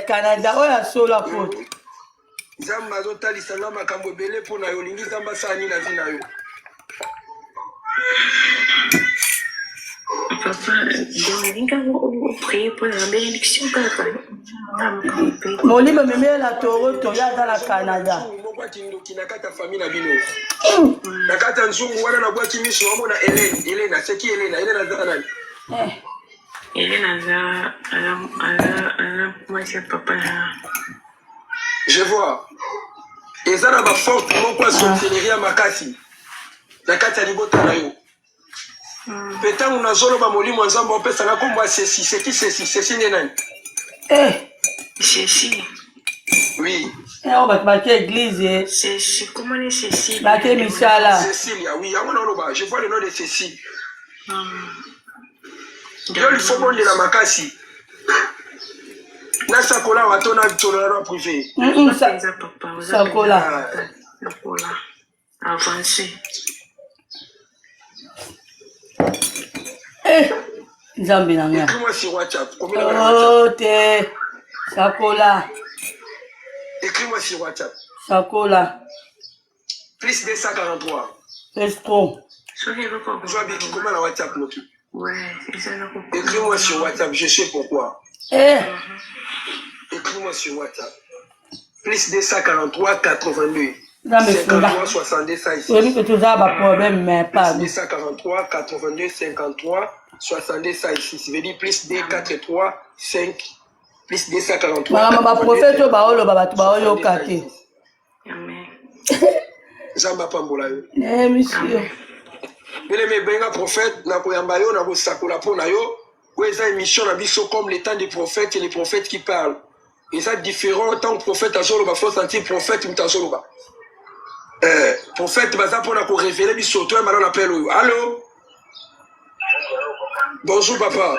Canada. Oya solo po. Nzambe azotalisa nga makambo ebele mpo na yo. Olingi nzambe asala nini na vie na yo? Papa, Dominika, vous priez pour la bénédiction, papa. Molimo meme la Toronto ya dans la Canada. Mobwaki ndoki na kata famille na bino. Na kata nzungu wana na bwaki miso wamo na Elena, c'est qui Elena? Elena za nani? Elena za moi c'est papa. Je vois. Eza na ba forte moko ya sorcellerie makasi. Na kata libota na yo. Petango na zolo ba molimo nzambe opesa na kombo ceci, c'est qui ceci nani? Ceci. Oui. On va te église. C'est comment les Cécile? Baké Misala. Cécile, oui. Je vois le nom de Cécile. Il faut bon de la makasi. Na sakola watona bitolera privé. Sakola. Sakola. Avancé. Nzambe na nga. Écris-moi sur WhatsApp. Oh, te. Sakola. Écris-moi sur WhatsApp. Sakola. Plus 243. Restons. Je vois bien comment la WhatsApp non plus. Ouais, c'est ça. Écris-moi sur WhatsApp, je sais pourquoi. Écris-moi sur WhatsApp. Plus 243 82. 53 62 ça ici. Oui, que tu as un problème, mais pas. 243 82 53 62 ça ici. Ça veut dire plus 2 4 3 5 plus 243. Maman, prophète, tu vas au kate. Amen. Zamba pambola yo. Eh, monsieur. Bele me benga prophète na koyamba yo na ko sakola pona yo. Ou eza émission na biso comme les temps des prophètes et les prophètes qui parlent. Et ça différent tant que prophète azolo ba faut sentir prophète mutazolo ba. Prophète baza pona ko révéler biso toi malon appel yo. Allô? Bonjour papa.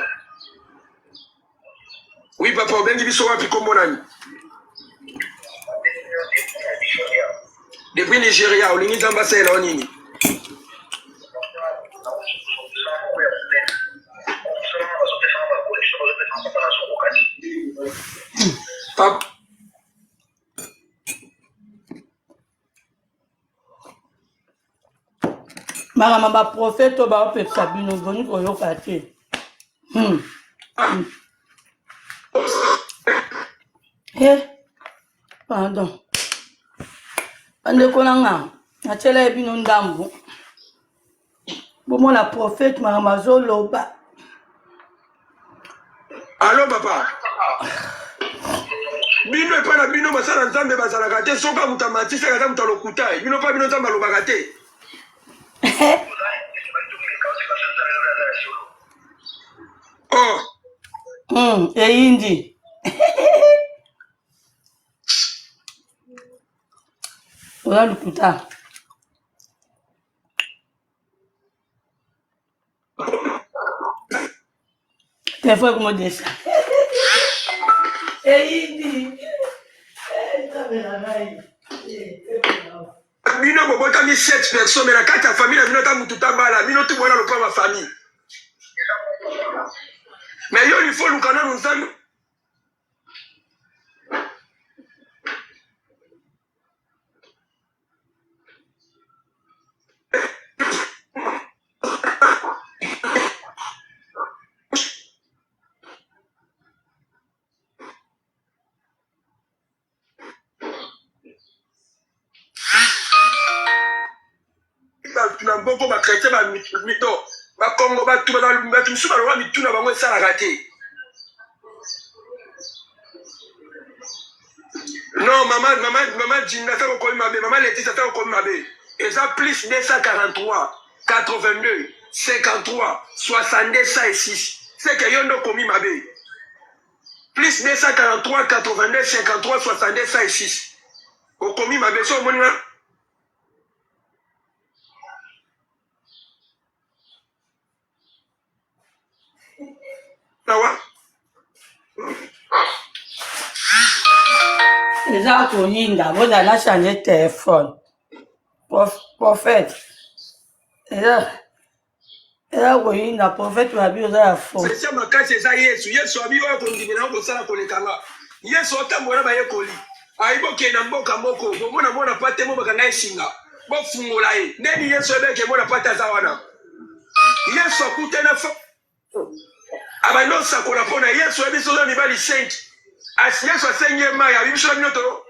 Oui papa, bengi biso wapi kombo nani? Depuis Nigeria, olingi zamba sela onini. Papa. Maman, prophète, tu vas au Sabino, venu pour au kate. Eh, pardon. Ande konanga, achela ebino ndambu. Bomo la prophète Maramazo loba. Allô papa. Bino e pa na bino basala nzambe bazalaka te soka muta matisa kata muta lokuta. Bino pa bino nzambe alobaka te. Oh. Eindi. Ola lokuta. Téléphone comment dire ça? Eindi. Bino bobota mi 7 personnes mais la carte famille bino ta mututa bala bino tu bona lopa ma famille. Mais yo il faut nous kana nous nzambe. Na mboko ba chrétien ba mito ba Congo ba tout ba tout sur ba mitu na bango ça la raté. Non maman Jinda ça ko mabe maman Laetitia ça ko mabe et ça plus 243 82 53 62 106 c'est que yondo komi mabe plus 243 82 53 62 106 au komi mabe so moni. Les gens koyinda, vous allez changer de téléphone. Prophète. Et là, koyinda, prophète, tu vas bien la faux. C'est ça ma casse, c'est ça Yesu. Yesu abi wa kondimina ko sala ko lekanga. Yesu otambola ba yekoli. Aibo ke na mboka mboko, bomona mona pate mo baka ngai singa. Bo fungola e. Neni Yesu ebeke mona pate zawana. Yesu akutena fo. Abano sakola pona Yesu ebiso za mibali 5. As Yesu asenye maya bibiso binoto.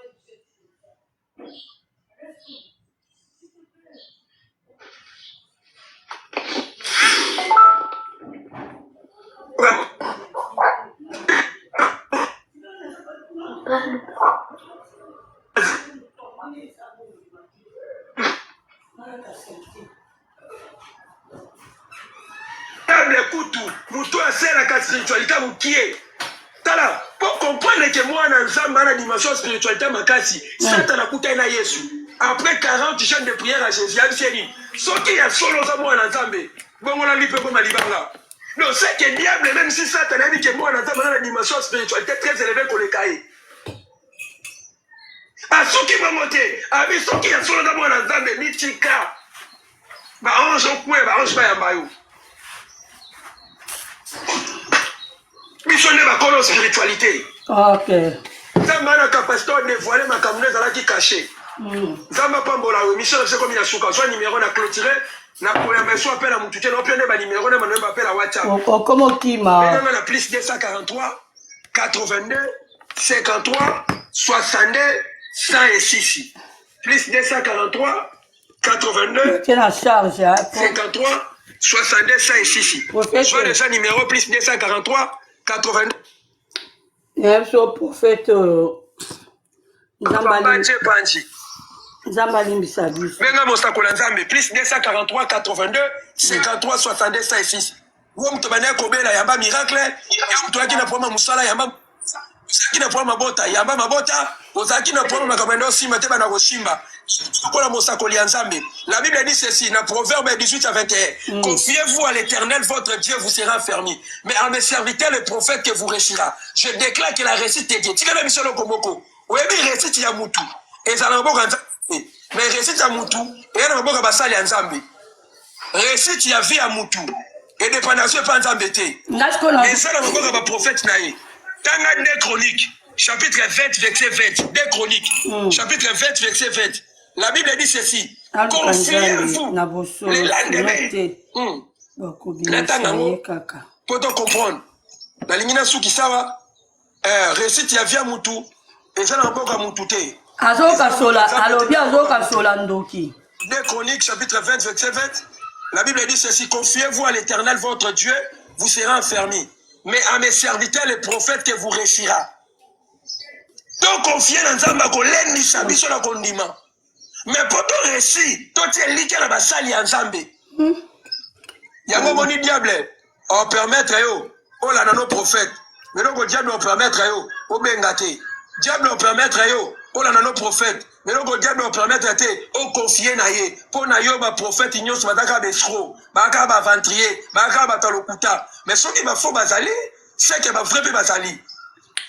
Mutu asela ka spiritualité mukie. Tala, pour comprendre que moi na nzamba na dimension spiritualité makasi, Satan akuta na Yesu. Après 40 jeûnes de prière à Jésus, il dit, soki ya solo za moi na nzambe, bongo na lipe ko malibanga. Non, c'est que diable même si Satan a dit que moi na nzamba na dimension spiritualité très élevée ko le kai. A soki ba monter, a bi soki ya solo za moi na nzambe mitika. Ba onjo kwe, ba onjo ba yambayo. Missionnaire va connaître spiritualité. Ok. Zamba na capacité de dévoiler ma camerounais à la qui caché. Zamba pambola oui mission c'est comme il a souka soit numéro na clôturé na première soit appel à mon tuteur na pas numéro na manuel appel à WhatsApp. Comment qui m'a na plus 243 82 53 62 106. plus 243, 82, C'est la charge, hein. 53, 62, 106. Soit déjà numéro plus 243, 82. Et ce prophète, Zambali Misabiso. Venga Mostakola Nzambe, plus 243, 82, 53, 62, 106. Wom tobane kobela yamba miracle, mtu na poma musala yamba Ozaki na poma mabota, yamba mabota, ozaki na poma makamendo simba te bana kosimba. Sokola Mostakoli Nzambe. La Bible dit ceci, dans Proverbe 18 à 21. Confiez-vous à l'Éternel, votre Dieu vous sera affermi. Mais en mes serviteurs, le prophète que vous réussira. Je déclare que la réussite est Dieu. Tu connais Michel Okomoko. Oui, mais réussite ya mutu. Et ça n'a pas mais réussite ya mutu. Et ça n'a pas basali Nzambe. Réussite ya vie à mutu. Et dépendance pas Nzambe te. Mais ça n'a pas prophète naïe. Tanga 2 Chroniques, chapitre 20, verset 20. 2 Chroniques, chapitre 20, verset 20. La Bible dit ceci. Confiez-vous le lendemain. Pour te comprendre. La ligne souki sawa. Récite ya via mutu. Et ça n'a pas mutu te. Azoka sola, alobi azoka sola ndoki. 2 Chroniques, chapitre 20, verset 20. La Bible dit ceci. Confiez-vous à l'Éternel, votre Dieu, vous serez enfermis. Mais à mes serviteurs, les prophètes, que vous réussira. Donc, confiez dans Zamba, qu'on l'aide, ni sabi sur la condiment. Mais pour ton récit, toi, tu es liqué dans la salle, il y a un Zambé. Il y a un moment, diable, on permettre, oh là, nos prophètes. Mais donc, le diable, on permettre, oh bengate. Diable, on permettre, oh là, nos prophètes. Mais donc, le diable, on permettre, oh confier, naye. Pour nayo, ma prophète, il y a un bataka besro, bataka ventrier, bataka batalokuta. Mais ce qui m'a fait bazali, c'est que ma vraie bazali.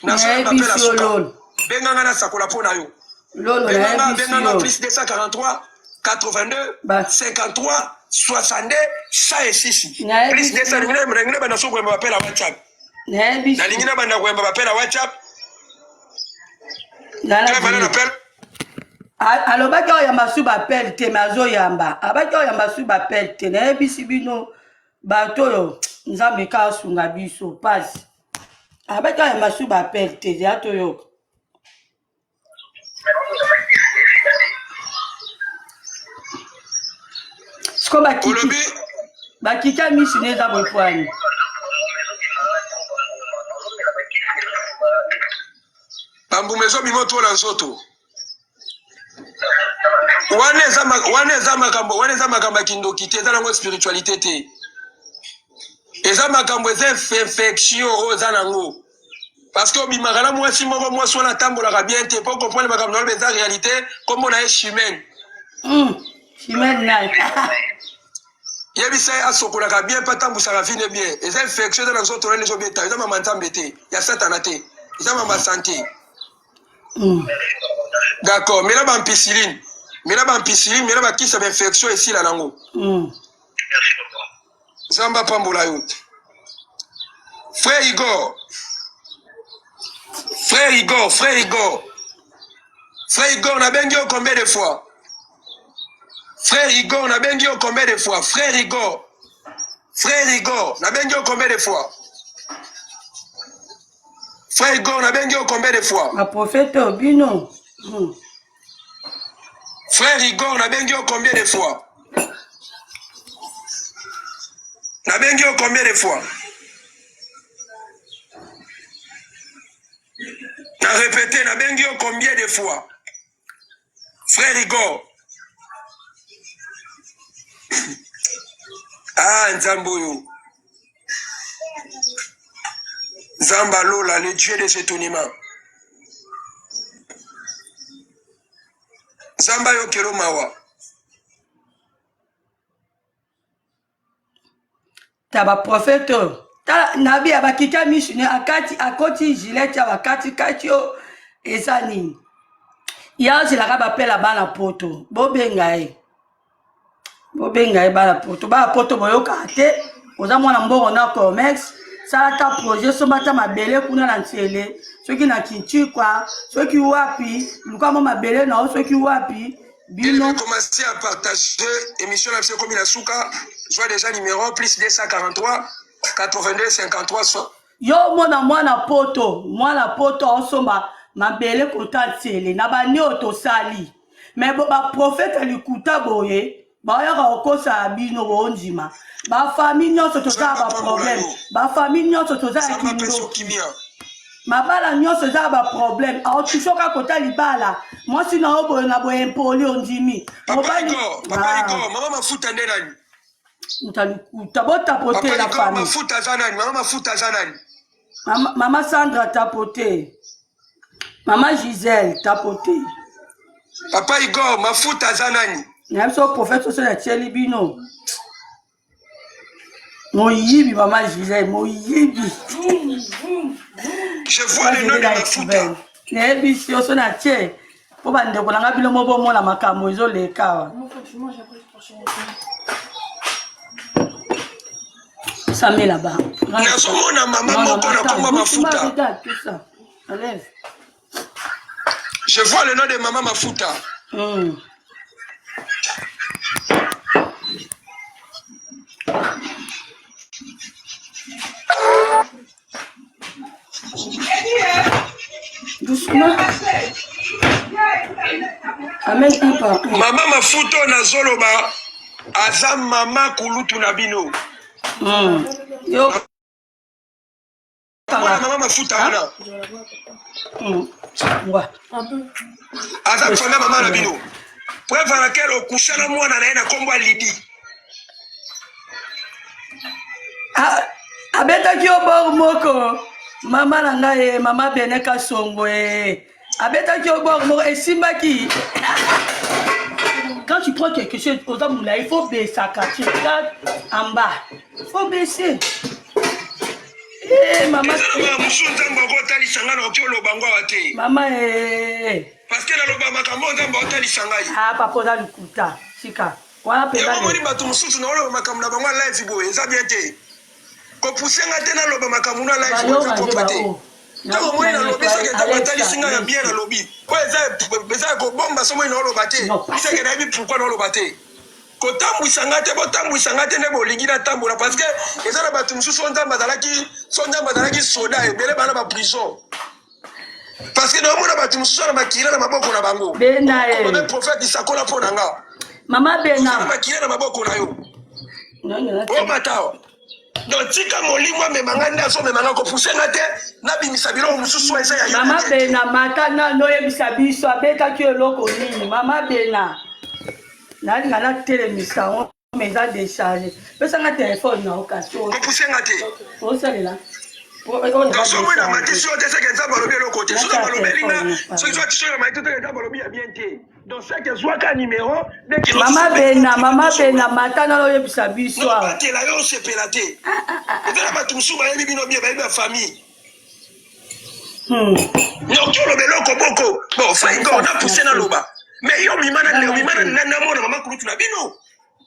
N'a pas la soula. Bengana sakola pour nayo. Bengana plus 243, 82, 53, 62, 106. Plus 200, je vais vous appeler à WhatsApp. Je vais vous appeler à WhatsApp. alobaki oyo yamba su bapele te me azoyamba abaki oyo yamba su bapele te nayebisi bino bato oyo nzambe ka asunga biso pasi abaki oyo yamba su bapele te ya toyoka siko bakika misi neza bwepwani bambumezo bimoto la nzoto waneza makambo kindoki te eza nango spiritualité te eza makambo eza infection oyo eza nango parce que obimaka na mwasi moko mwasi wana atambolaka bien te po comprendre makambo na oloba eza réalité kombo na ye chimene chimene naye yebisa ye asokolaka bien mpe atambwisaka vine bien eza infection eza na nzoto nani ezobeta eza mama nzambe te ya satana te eza mama sante d'accord mela bampiciline mela bakisa bainfection esila nango nzambe apambola yo frère Igor nabengi yo combien de fois frère Igor nabengi yo combien de fois frère Igor nabengi yo combien de fois frère Igor nabengi yo combien de fois ma prophète obino frère Igor nabengi yo combien de fois nabengi yo combien de fois na répété nabengi yo combien de fois frère Igor ah nzambe oyo Zamba Lola, le Dieu des étonnements. Zamba Yokero Mawa. Taba prophète. Nabi abakika mishune akoti gilette abakati katio ezani. Ya zilaka bapela bana poto. Bobengae bana poto. Ba poto boyoka te. Oza mwana mbongo na commerce. Salata projet somata mabele kuna na ntiele soki na kinchikwa soki wapi lukamo mabele na soki wapi bino. Il va commencer à partager émission la comme la souka soit déjà numéro plus 243 82 53 100. Yo mwana poto osomba mabele kota ntiele na bani otosali mais ba prophète alikuta boye ba yaka okosa bino bonjima ba famille nyonso toza ba problème ba famille nyonso toza kindo mabala nyonso za ba problème a otushoka kota libala moi sina obo na bo impoli ondimi papa Igor mama mafuta nde nani mtalikuta bota pote la famille mafuta za nani mama mafuta za nani Maman Sandra tapoté. Maman Gisèle tapoté. Papa Igor, mafuta zanani. N'aime pas prophète sur la Tchelibino. Mon yibi, maman Gisèle, mon yibi. Je vois le nom de mafuta. N'aime pas si on s'en a tché. Pour bande de kolanga bilo mo bon la makamo izo le kawa. Ça met là-bas. Nazomona maman moko na komba mafuta. Regarde tout ça. Enlève. Je vois le nom de maman mafuta. Doucement. Amène un par un. Maman mafuta na zoloba aza mama kulutu na bino. Yo. Maman mafuta wana. Aza fanga mama na bino. Preuve à laquelle au coucher na mwana na kombo Lidi. Abetaki obor moko. Mama na ngai mama Beneka Songo abetaki obor moko esimbaki. Quand tu prends quelque chose aux hommes là, il faut baisser sa tu regardes en bas. Il faut baisser. Maman. Maman parce que na loba makambo nzamba otali sangai. Ah papa za lukuta. Sika. Wana pesa. Ya moni batu mususu na loba makambo na bango live boye eza bien te. Ko pousser ngate na loba makambo na live boye ko pate. Tango moni na lobi seke ta batali singa ya bien na lobi. Ko eza ko bomba somo ina loba te. Seke na bi pourquoi na loba te. Ko tambwisa ngate bo tambwisa ngate ne bolingi na tambola parce que eza na batu mususu nzamba zalaki soda ebele bana ba prison. Parce que nous avons tous les maquillés dans ma boque na bango. Le prophète isakola ponanga. Mama Bena. Maquillés dans ma boque na yo. Oh matao. Donc tika molimo me manganda so me manga ko pousser ngate na bimisa bilo mususu eza ya. Mama Bena matana no yebisa biso abeta ki eloko nini. Mama Bena. Na ngala telemisa on mais a déchargé. Pesa nga téléphone na occasion. Ko pousser ngate. O salela. Dans ce moment, la matission de ce que ça va le côté. Ce que ça va le ce que tu as matin de ça va le bien té. Donc ça que soit qu'un numéro, Maman Bena matana lo yebisa biso. Non, pas la yo c'est pelaté. Et là ba tout sou ba yebi bino bien ba famille. Non, tu le belo koboko. Bon, ça il on a poussé dans loba. Mais yo mimana na mona maman kulutu na bino.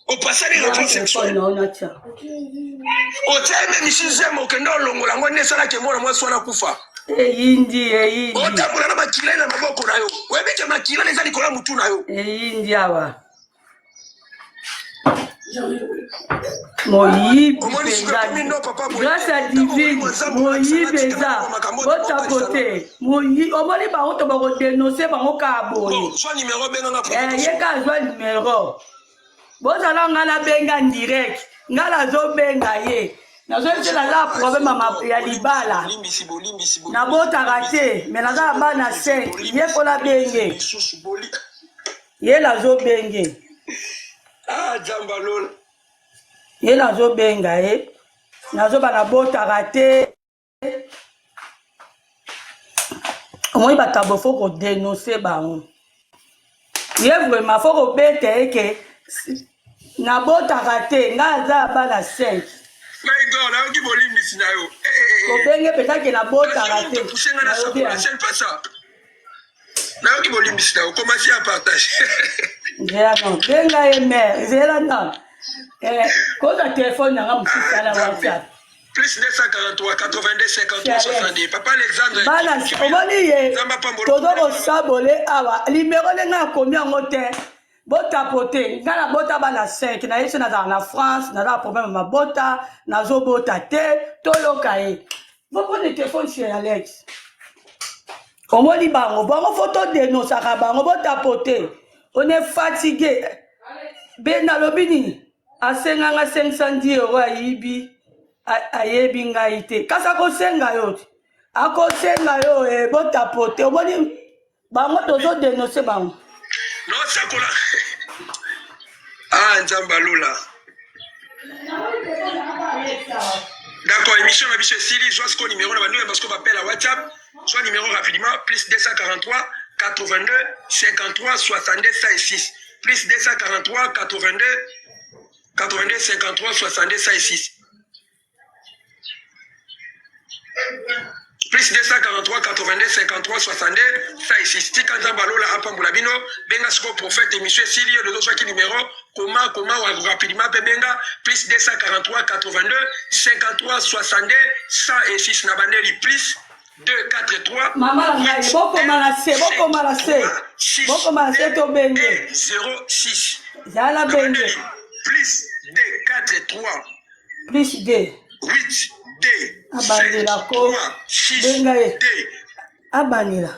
Au passage des rapports sexuels. Au terme, Michel au Kendo Longo, la moine n'est que moi, soit la Koufa. Indi. Au terme, la maquille, la maboko na yo. Ouais, mais tu maquille, les Nicolas Moutou na yo. Indiawa. Moïse, grâce à Divine, Moïse Beza, votre côté, Moïse, au moins les barreaux te vont dénoncer par mon cabo. Soit numéro bien dans la première. Il y a qu'à jouer numéro. Bon, alors, on a la benga en direct. On a la zone benga ye. Na zone c'est la problème à ya libala. Na bota raté, mais na za ba na 5. Ye ko la benga. Ye la zone benga. Ah, jambalol. Ye la zone benga na zo ba na bota raté. Moi ba tabo faut ko dénoncer ba on. Ye vraiment faut ko bete que na bota raté nga za ba na 5. My God, na ki bolimbi sinayo. Ko benge peut-être que na bota raté. C'est pas ça. Na ki bolimbi sinayo, commencez à partager. Zela non, benga mère, zela non. Quand le téléphone na nga musika la WhatsApp. Plus 243 82 53 70. Papa Alexandre. Balance, omoni ye. Todo sabole awa. Numéro nga combien ngote? Bota poté, ngala bota bana 5 na yeso na France, na problème ma bota, na zo bota te, toloka e. Vous prenez le téléphone chez Alex. Omoni bango, bango photo dénonce bango bota poté. On est fatigué. Bena lobini. Asenganga 510 € ayibi. Ayebi ngaite. Kasa ko senga yote. Ako senga yo botapote. Oboni bango tozo dénoncer bango. Non, ça cola. Ah, Nzambalula. D'accord, émission ma biche Sili, soit ce numéro, parce qu'on m'appelle à WhatsApp, soit numéro rapidement, plus 243 82 53 62 56. Plus 243 82 53 62 56. Plus 243 82 53 62 56. Tika Nzambalola Apambulabino, benga siko prophète émission Sili, le dos qui numéro, comment rapidement benga, plus 243 82 53 62 106 Nabandeli, plus 243 Maman, boko malase to benge 06 Zala benge plus 243 plus 2 8 D Abanila ko 6 benga D Abanila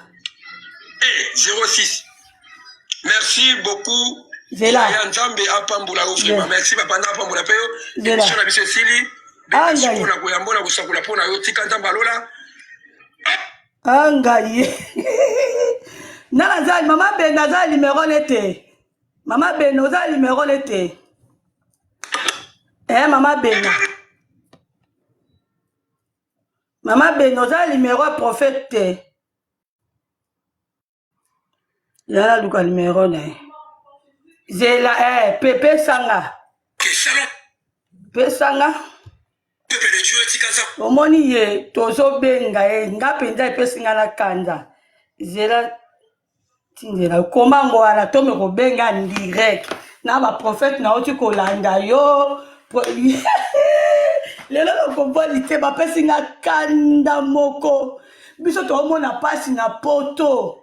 et 06. Merci beaucoup. Zela Nzambe apambula ofima. Merci papa na apambula peyo. Zela Émission na biso Sili. Anga na kuyambola kusakula pona yo tika Nzambalola. Anga ye Nala zali mama be naza numéro nete. Mama be noza numéro nete. Mama Bena. Mama Bena noza numéro prophète. Yala luka numéro ne. Zela Pepe Sanga. Pepe Sanga. Pepe de Dieu tika za. Omoni ye tozo benga nga penza epesinga na kanda. Zela tindela komango wana tome ko benga direct. Na ba prophète na oti ko landa yo. Lelo ko bolite ba pesinga kanda moko. Biso to mona pasi na poto.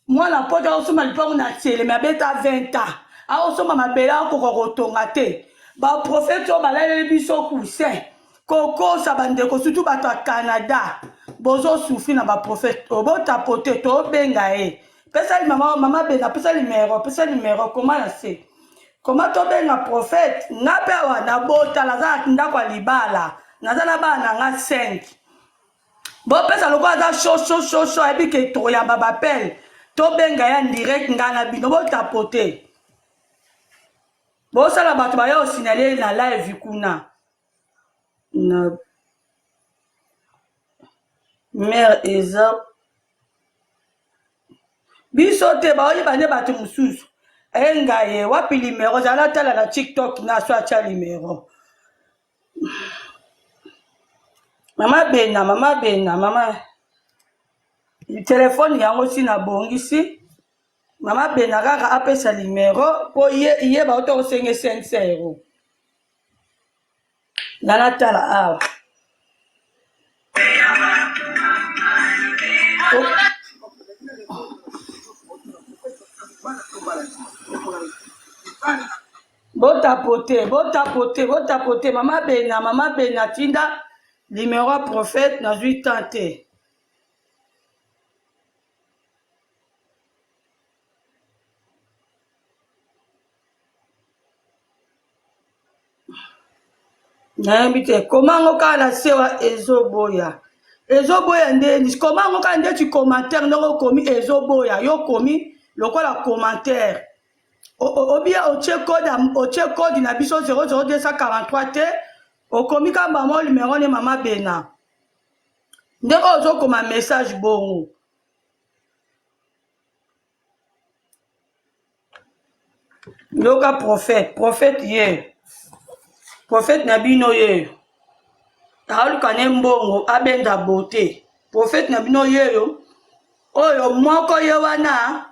Moi la poto osoma lipango na tiele me beta 20 ans. A osoma mabela ko kotonga te. Ba prophète o balele biso cousin. Koko sabandeko surtout bato à Canada. Bozo souffri na ba prophète. Obo tapote to benga Pesa maman Bena pesa numéro comment la c'est? Comment to benga prophète? Na pewa na bota la za ndako libala. Na za na ba na nga 5. Bo pesa loko za show ebi ke to ya baba appel. To benga ya direct ngana bino bo tapote. Bo sala bato ba yo signaler na live kuna. Na mère Eza bisote ba oyi bane bato mususu enga ye wapi numéro zala tala na TikTok na so acha numéro mama le téléphone yango si na bongisi mama Bena kaka apesa numéro po ye ba oto senge 500 €. Nana tala awa. Botapote. Mama Bena tinda numéro prophète na zui tante. Nayambite komango kala sewa ezoboya ndeni komango kala nde tu commentaire ndongo komi ezoboya yo komi lokola commentaire obia oche code na biso 00243 te okomi kamba mo numéro ne mama Bena ndeko ozo koma message bongo yoka prophète ye prophète Nabino ye. Taolu kane mbongo abenda beauté. Prophète Nabino ye yo. Oyo moko ye wana.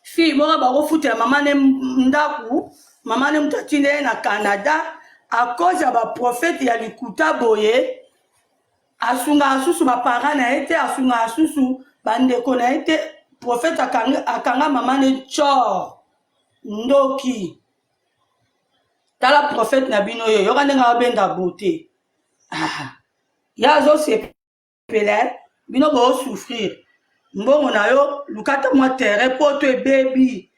Fi mora ba refute mama ne ndaku. Mama ne mtatine na Canada. A cause ya ba prophète ya likuta boye. Asunga asusu ba parents na ete asunga asusu bandeko na ete prophète akanga mama ne chor. Ndoki. Tala prophète Nabino yo yoka ndenga benda beauté. Ya zo se pele bino bo souffrir. Mbongo na yo lukata mo terrain poto baby.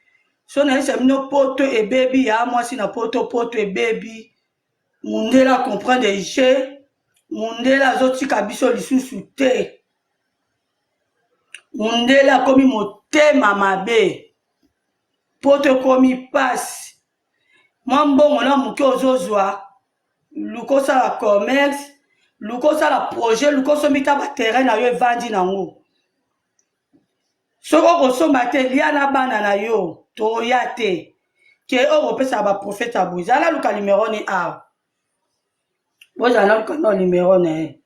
so na yesa mino poto et baby ya moi si na poto et baby mundela comprendre je mundela zotika biso lisusu te mundela komi motema mabe poto komi pasi mwa mbongo na moke ozozwa lukosala commerce lukosala projet lukosomita baterrain na yo evandi nango soki okosomba te lia na bana na yo toya te ke okopesa baprofete ya boye zala luka numero ni awa bozala luka no numero na ye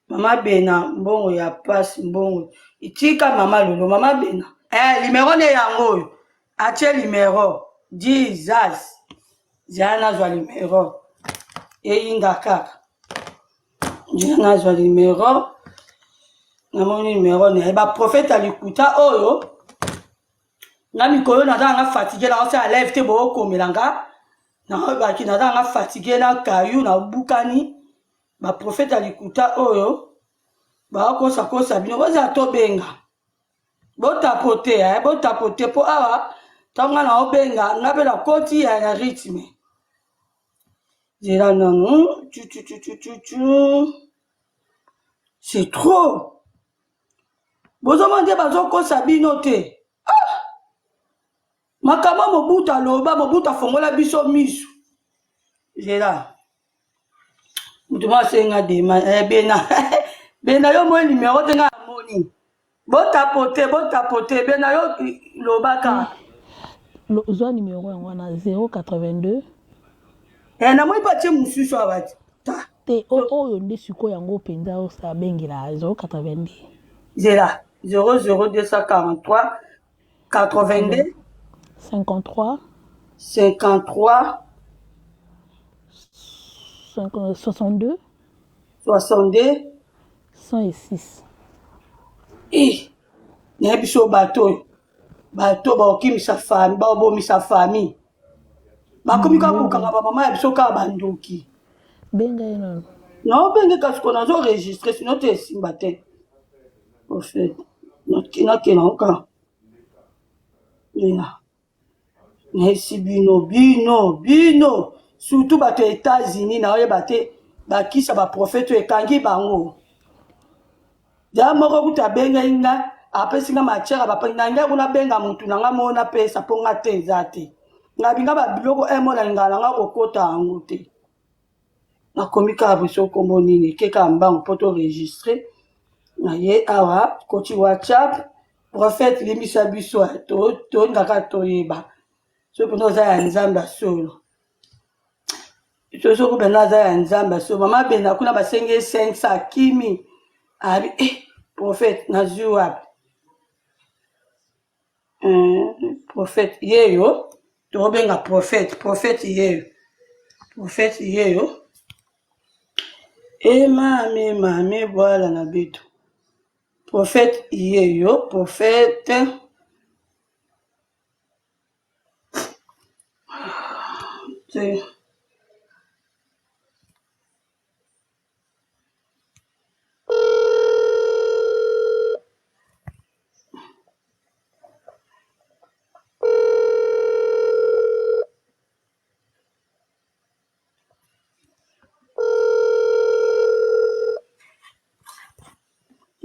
mama bena mbongo ya pasi mbongo itika mama lolo mama bena numero ne yango oyo atie numero jesus zala nazwa numero eyinga kaka zala nazwa numero namoni numero na ye baprofete alikuta oyo nga mikolo naza nga fatigué na osala live te bookomelanga nabaki naza nga fatigué na kayu na bukani baprofete alikuta oyo bakosakosa bino bozala tobenga botapote mpo awa ntango nga na obenga nga mpe nakoti ya rythme zela nanu c'est trop bozomande bazokosa bino te makambo mobutu aloba mobutu afongola biso miso zela mutu masenga dema bena yo moi numero te nga amoni botapote bena yo lobaka zwa numero yango wana 082 namoi batie mosusu abati te oyo nde sikoyo yango mpenza osabengela 082 zela 00243 82 53 62 62 106 naye biso bato baokimisa fami baobomisa fami bakomi kaka kokanga bamama ya biso kaka bandoki benga ye nano naobenge kasi ko nazoregistre sino te esimba te ofet nakena kaka nayesi bino surtout bato ya États-Unis naoyeba te bakisa baprofete oyo ekangi bango ja moko kuta abengai nga apesi nga matiere bapangi na ngai kuna benga mutu na nga mona pesa mpo nga te eza te ngabinga babiloko emona lingala na nga kokota yango te nakomi kaka biso kombo nini ekeka mbango mpo toregistre na ye awa koti whatsapp profete limbisa biso tolingaka toyeba so mpena oza ya nzambe asolo soki mpena aza ya nzambe asolo mama bena kuna basenge 500 akimi abi profete nazwi wapi profete yeyo tobenga profete yeyo mame bwala na bitu profete yeyo profete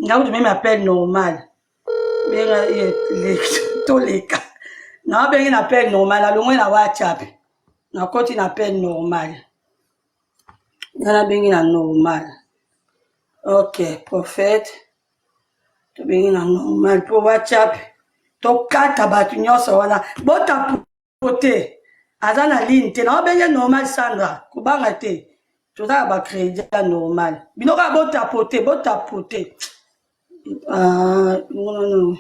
Là où je m'appelle normal. Tous les cas. Non, ben, il appelle normal. À loin, la WhatsApp. Non, quand il appelle normal. Il y en a bien, il normal. Ok, prophète. Tu bien, il normal. Pour WhatsApp. To kata batu nyonso wana. Bota pote. Azana ligne. Te non, ben, il normal, Sandra. Kubanga te. Tu as ba crédit normal. Binoka bota pote. Non.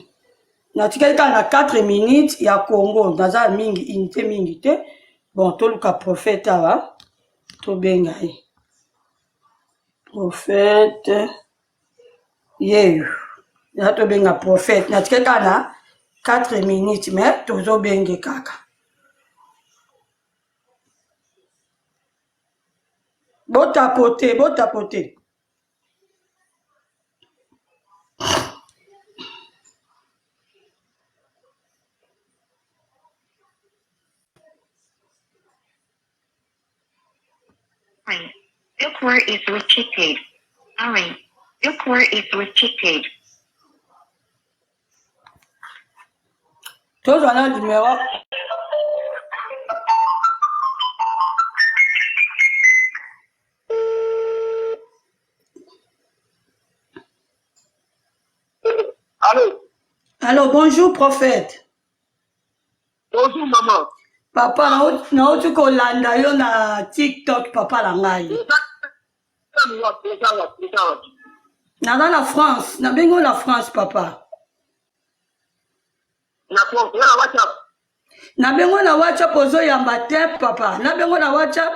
Natikali kaka na 4 minutes ya Congo naza mingi unité mingi te bon toluka prophète awa tobenga ye prophète yeyo ya tobenga prophète natikali kaka na 4 minutes mais tozobenge kaka botapote call is rejected. Sorry. Your call is rejected. Tous on a un numéro. Allô? Allô, bonjour prophète. Bonjour maman. Papa, nauti kolanda yo na TikTok papa la ngai. Naza na France, na bengo na France papa. Na bengo na WhatsApp ozo yamba te papa. Na bengo na WhatsApp.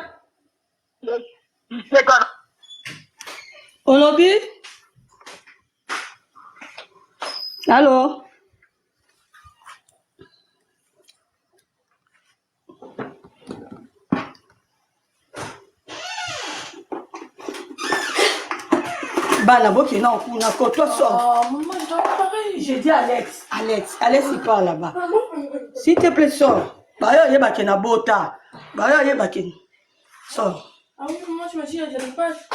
Olobi? Allô? Bana boki non kuna ko toi sors. Maman, je dois parler. J'ai dit Alex, il parle là-bas. S'il te plaît sors. Ba yo yeba na bota. Ba yo yeba sors. Ah oui, maman, tu m'as dit, il y a des pages.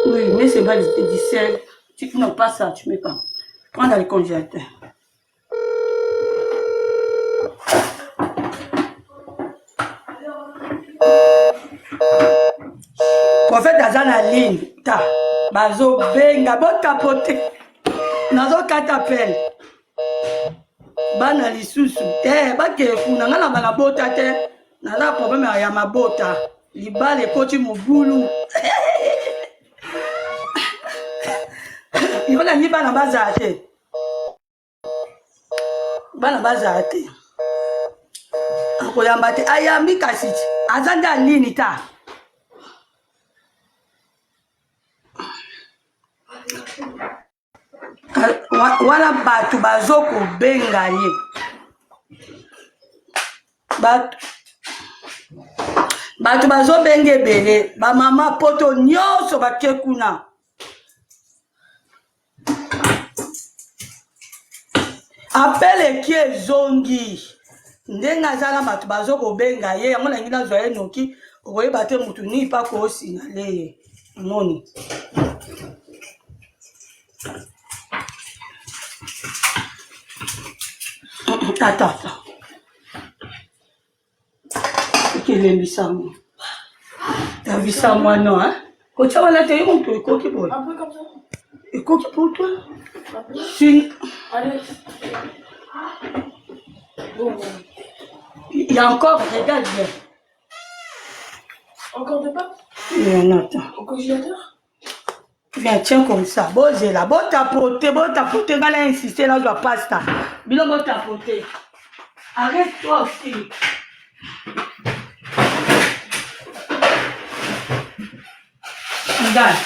Oui, mais c'est pas du sel. Non, pas ça, tu mets pas. Prends dans le congélateur. Prophète Azana ligne, ta bazo benga bon tapote. Nazo katapel. Bana lisusu. Ba ke kuna ngala bana bota te. Na la problème ya mabota. Libale koti mugulu. Il va aller bana bazate. Bana bazate. Akoyamba te ayambi kasiti. Azanda ligne ta. Wana batu bazoko benga ye. Batu bazo benge bele. Ba mama poto nyoso bake kuna. Appelle qui est zongi. Ndenga zala batu bazoko benga ye. Yango na ngina zoye noki. Oye bate mutu ni pa ko signale. Noni. Attends. Quel est l'issam? T'as vu ça, moi, non, hein? Quand tu vas la télé, on peut écouter pour toi. Un peu comme ça. Écoute pour toi. Allez. Bon. Il y a encore, regarde bien. Encore des pâtes? Il y en a, attends. Au congélateur? Viens, tiens comme ça. Bon, j'ai là. Bon, tapoter. Gala insister là, je dois pasta. Bilo, bon, tapoter. Arrête-toi aussi. Regarde.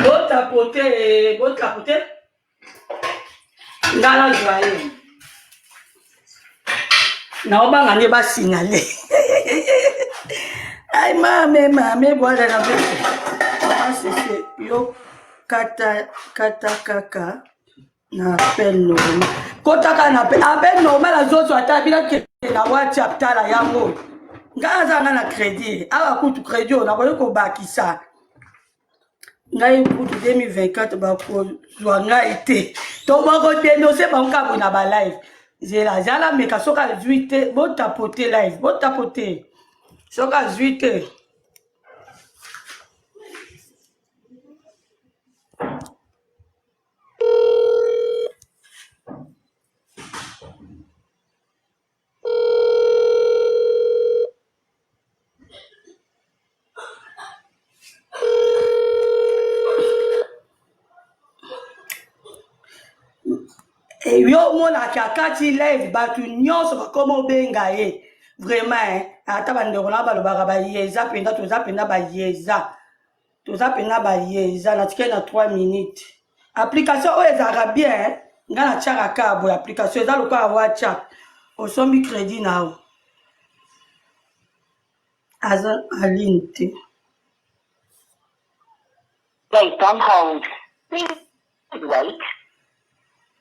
Bon, tapoter. Gala, je vais aller. Non, on va signaler. Ay mame bwana na bese. C'est yo kata kaka na appel normal. Kota kana appel normal azozo atabila ke na WhatsApp tala yango. Ngaza na crédit. Awa kutu crédit on a ko bakisa. Ngai kutu 2024 ba ko zwanga été. To ba ko dénoncer ba nka bona ba live. Zela zala me kasoka 8 bon tapoter live. Bon tapoter. Soka 8. Et yo mona kakati live batu nyonso comme benga ye. Vraiment hein. Ata bandeko na balobaka ba yeza penda toza penda ba yeza. Toza penda ba yeza na tike na 3 minutes. Application o ezaka bien hein. Ngana tchaka kabo application eza lokola WhatsApp. Osombi crédit nao. Aza alinte. Wait on hold. Please wait.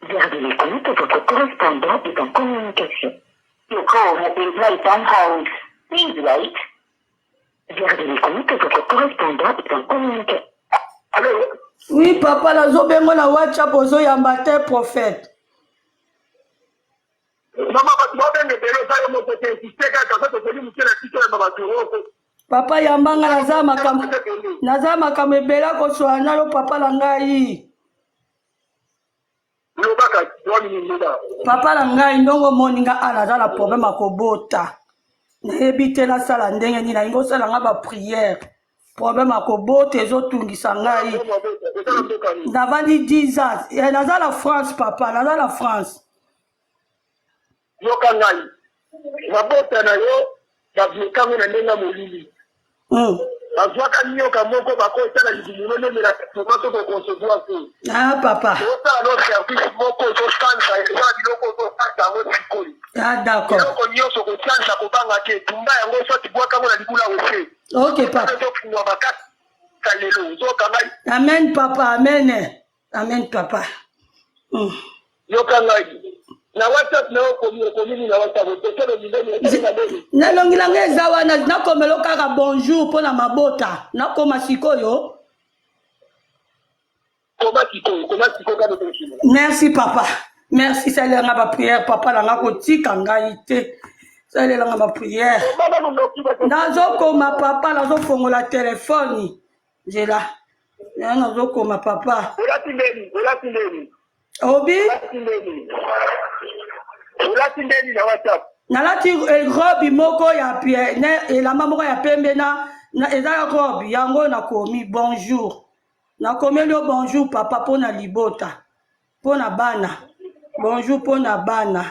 Gardez les comptes, votre correspondant est en communication. Your call has been placed on hold. Please wait. Gardez compte que votre correspondant est en communication. Allô? Oui, papa, la zobengo na WhatsApp ozo yambate prophète. Papa yambanga naza makambo ebela koswana yo papa la ngai. Papa la ngai ndongo moninga naza na problème akobota. Nayebi te nasala ndenge nini nalingi osala nga ba prière. Problème akobota ezotungisa ngai. Navandi 10 ans. Naza la France papa, naza la France. Yoka ngai. Mabota na yo bavikango na ndenga molili. Bazwaka nyoka moko bakosala libumu nomela tomato ko concevoir ko. Ah papa. Ota no service moko zo sansa eza biloko zo sansa ngo sikoli. Ah d'accord. Biloko nyonso ko sansa ko banga ke tumba yango so tibwaka ngo na libula wese. OK papa. Amen papa, amen. Amen papa. Yoka ngai. Na WhatsApp na komini na WhatsApp tokelo ndeni na longila ngeza wana na komelo kaka bonjour pona mabota na koma sikoyo koma sikoyo ka de. Merci papa, merci ça la ba prière papa la ngako tika ngai te ça la ba prière nazo koma papa nazo fongola téléphone j'ai là nazo koma papa olatindeni obi olatindeni na WhatsApp nalati robe moko ya pie ne elamba moko ya pembe na eza robe yango nakomi bonjour nakomi le bonjour papa pona libota pona bana bonjour pona bana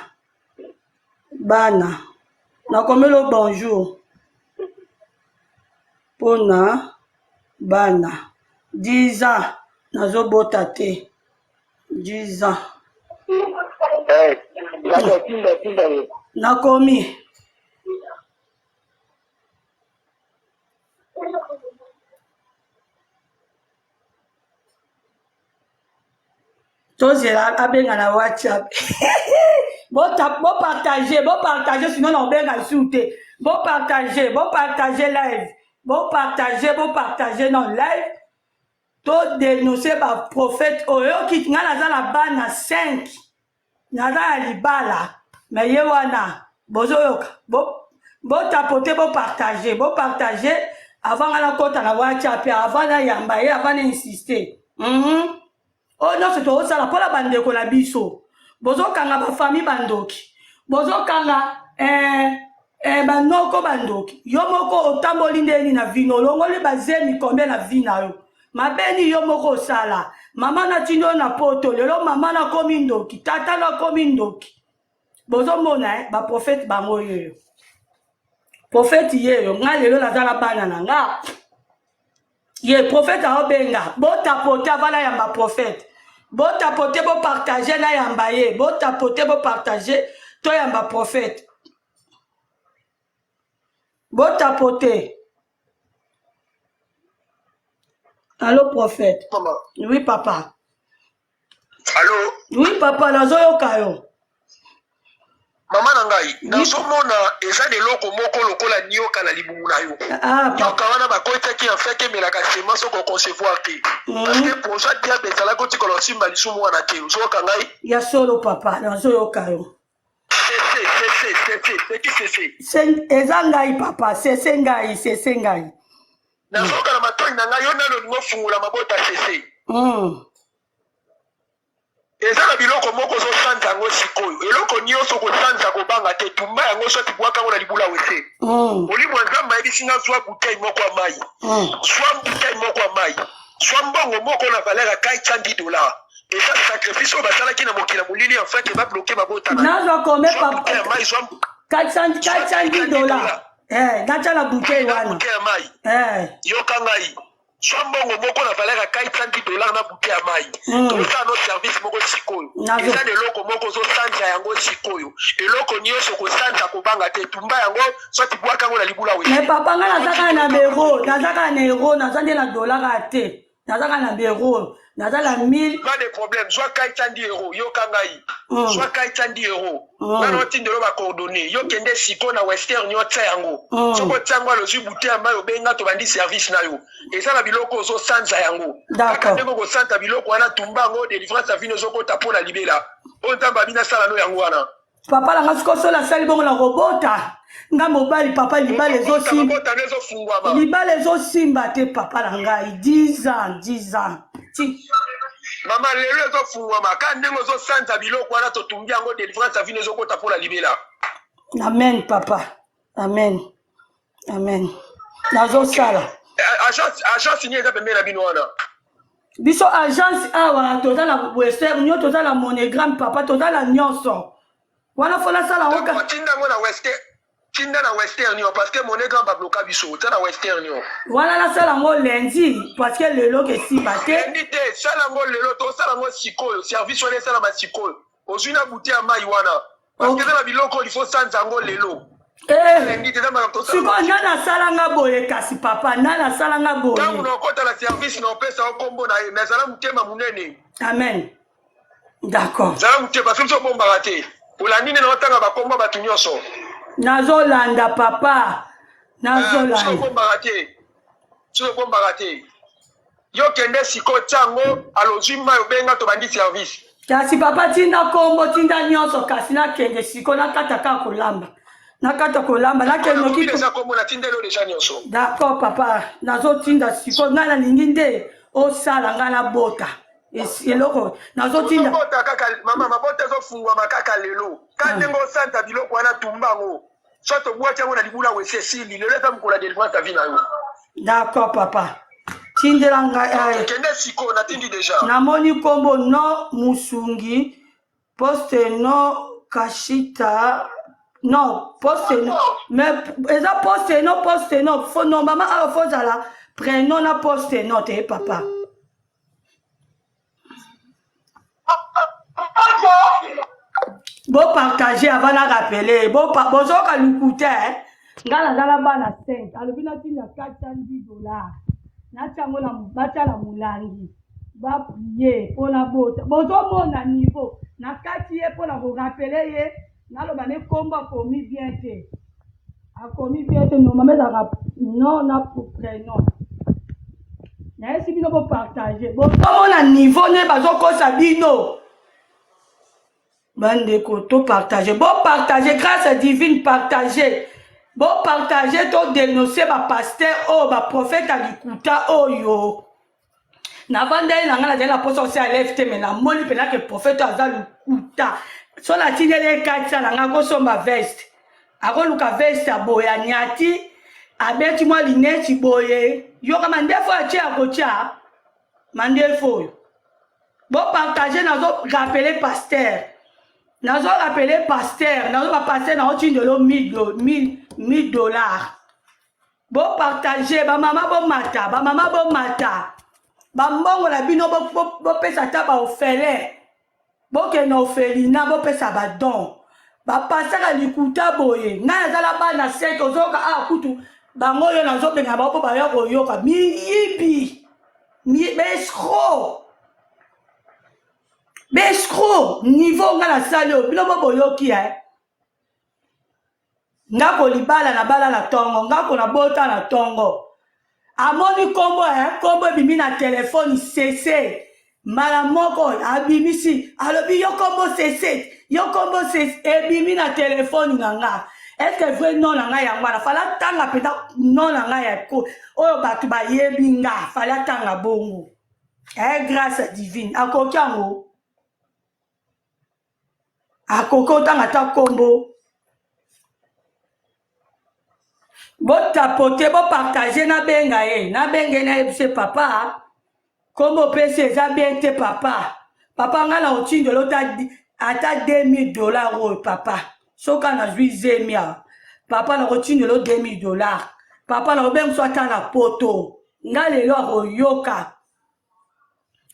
nakomi le bonjour pona bana 10 ans nazobota te 10 ans nakomi tozela abenga na WhatsApp bo partager sinon on benga soute bo partager live bo partager non live to dénoncer ba prophète oyo ki ngala za la bana 5 naza ya libala mais ye wana bozoyoka bo tapoter bo partager avant ngala kota na WhatsApp avant na yamba ye avant na insister oh non c'est tout ça la pour la bande ko la biso bozokanga ba famille bandoki bozokanga banoko bandoki yo moko otamboli ndeni na vino longoli bazemi combien na vina yo mabeni yo moko sala mama na tindo na poto lelo mama na komi ndoki tata na komi ndoki bozomona ba prophète bango yo prophète yeyo nga lelo nazala bana na nga ye prophète aobenga bo tapoter avala ya ba prophète bo tapoter bo partager na yamba ye bo tapoter bo partager to yamba prophète bo tapoter. Allô prophète. Maman. Oui papa. Allô. Oui papa nazoyoka yo. Mama na ngai nazomona eza de loko moko lokola nyoka na libumu na yo. Nyoka wana bakotaki en fait emelaka sema soko concevoir te. Parce que pour ça diable ezala koti kola simba lisumu wana te. Ozoyoka ngai. Ya solo papa nazoyoka yo. C'est eza ngai papa c'est ngai. Nazoka na matoi na ngai yo nano lingo fungula mabota sese. Eza na biloko moko zo sanza ngo sikoyo eloko nyonso ko sanza ko banga te tumba yango so tibwaka ngo na libula wese oli mwanzamba ebisinga zwa bouteille moko ya mai soit bouteille moko ya mai soit mbongo moko na valeur ya $400 et ça sacrifice au basalaki na mokila molili en fait va bloquer mabota na nazo kome papa $400 nacha la bouteille wana yoka ngai Swambongo moko na valeur ya $400 na bouteille ya mai. Toza no service moko sikoyo. Eza de loko moko zo sanja yango sikoyo. Eloko nyonso ko sanja ko banga te tumba yango so tibwaka ngo na libula we. Mais papa nga nazaka na euro, nazaka na euro, nazande na dollar ate. nazaka na bureau naza na 1000 pas de problème soit kaita 10 euros yo kangai soit kaita 10 euros nano tindelo ba coordonner yo kende siko na western yo tsa yango soko tsango alozi bouté amba yo benga to bandi service na yo et ça la biloko zo sanza yango d'accord ndeko ko santa biloko wana tumbango délivrance à vino zoko tapo na libela on tamba bina sala no yango wana papa la ngasiko so la sali bongo na robota nga mobali papa libale zo simba libale zo simba te papa la ngai 10 ans Maman, les autres fous, quand nous sommes sans biloko, voilà, tu tombes en délivrance, ça vient nous autres pour la libérer. Amen, papa. Amen. Amen. Nazo sala. Agence signée ça permet la binoana. Biso agence awa total la western, nyo total la monogramme papa, total la nyonso. Wana fona sala oka. Tinda ngona western. Tinda na western yo parce que monogramme ba bloquer biso, ta na western yo. Wana la sala ngo lundi parce que le lo ke si baté. Lundi te sala ngo le lo to sala ngo sikoyo, service wana sala ma sikoyo. Ozuna bouté à mai wana. Parce que la biloko il faut sans ngo le lo. Siko nana salanga boye kasi papa nana salanga boye. Tangu na kota la service na pesa okombo na mais sala mutema munene. Amen. D'accord. Sala mutema so bomba raté. Pour la nine na otanga ba komba ba tunyoso. Nazolanda papa. Nazolanda. So bomba raté. Yo kende siko chango alozima yo benga to bandi service. Kasi papa tinda kombo tinda nyoso kasi na kende siko na kataka kolamba. Nakata kolamba nakeno ki déjà comme on a tindelo déjà nyoso. D'accord papa nazo tinda siko ngana linginde o sala ngana bota eloko nazo tinda bota kaka mama mabota zo fungwa makaka lelo kandengo santa biloko wana tumbango soto bwati ngo na libula wese sili lelo ta mkola délivrance ta vie na yo. D'accord papa tindela nga kende siko na tindi déjà namoni kombo no musungi poste no kashita. Non, poste non. Mais ça poste non. Faut non maman a faut ça là. Prénom na poste non t'es papa. Bon partager avant de rappeler. Bon bonjour à l'écouter. Ngala ngala bana 5. Alors bina tinda $410. Na chango na bacha la mulangi. Ba prier pour la bote. Bonjour mon niveau. Na kati pour la vous rappeler ye. Naloba ne komba komi bien te. A komi bien te non maman non na pour prénom. Na esi bino pour partager. Bon comme on a niveau ne bazo ko sabino. Bande ko to partager. Bon partager grâce divine partager. Bon partager to dénoncer ba pasteur oh ba prophète alikuta oh yo. Na vande na ngala de la poso se alefte mais na moni pena que prophète azalukuta. So la tindele katsa la nga kosomba veste. Ako luka veste aboya nyati. Abeti mwa lineti boye. Yo kama ndefo ache akocha. Mandefo. Bon partager nazo rappeler pasteur. Nazo rappeler pasteur. Nazo ba pasteur na otindelo $1000. Bon partager ba mama bon mata. Ba mama bon mata. Ba mbongo la bino bo pesa taba ofele. Boke na ofelina bo pesa ba don ba pasaka likuta boye na zala bana seko zoka akutu bango yo na zobe na ba po ba yo koyoka mi yibi mi beskro niveau ngala salio bilo bo boyoki ngako libala na bala na tongo ngako na bota na tongo amoni kombo kombo bimi na telefone cc mala moko abimisi alobi yokombo cc ebimi na telefone nanga est-ce que vrai non nanga ya ngwana fala tanga peta non nanga ya ko oyo batu ba yebi nga fala tanga bongo grâce divine akokiango akoko tanga ta kombo bo tapoter bo partager na benga na benga na se papa. Comment PC ça bien te papa? Papa ngala otindo lota ata $2000 oh papa. Soka na juize mia. Papa na otindo lo $2000. Papa na obem so ata na poto. Ngale lo yoka.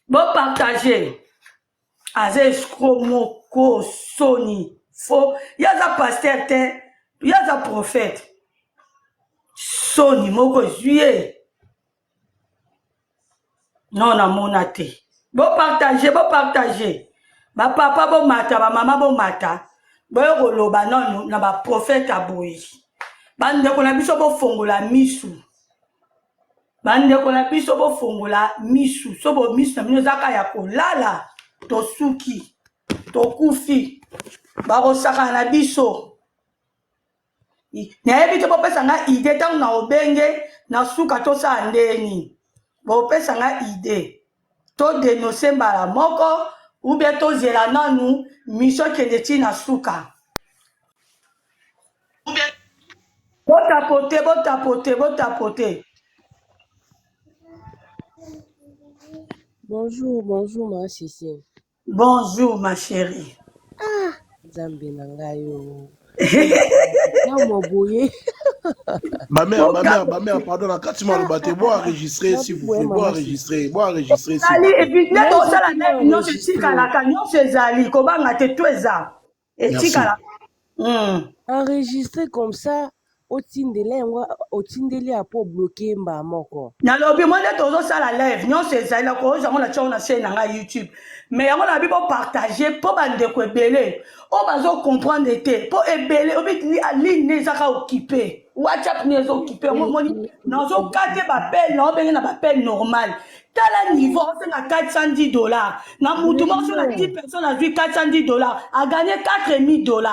Bon partager. Aze skromo ko soni. Fo yaza pasteur te, yaza prophète. Soni moko juillet. Non, na mona te. Bon partager. Ba papa bon mata, ba maman bon mata. Boyo koloba non na ba prophète aboyi. Bande ko na biso bo fongola misu. Bande ko na biso bo fongola misu. So bo misu na mino zaka ya kolala. To suki. To kufi. Ba ko saka na biso. Na yebi te popesa nga ide tangu na obenge na suka to sa ndeni. Popesa nga ide. To denoncer mbala moko ou bien to zela nanu mission kende ti na suka. Botapote. Bonjour, ma chérie. Bonjour, ma chérie. Nzambe na ngai yo. Na boye. Ma mère, pardon, la carte m'a rebatté. Bon enregistrer, s'il vous plaît. Bon enregistrer, s'il vous Et puis, là, on la même, non, c'est enregistré. Tikalaka, non, c'est Zali, comment on a été tout ça. Et Merci. Tikalaka. Enregistré comme ça, otindeli apo bloqué mba moko. Na lobi moi net ozo sala live, non c'est Zali la ko on a na chaîne na YouTube. Mais on a bi pour partager pour bande ko ebele. On va zo comprendre été pour ebele, obi ligne ne zaka occupé. WhatsApp ne zo occupé. Moi na zo kate ba pelle, na benga na ba pelle normal. Tala niveau, c'est na $410. Na mutu mo sur la 10 personnes a vu $410, a gagné $4000.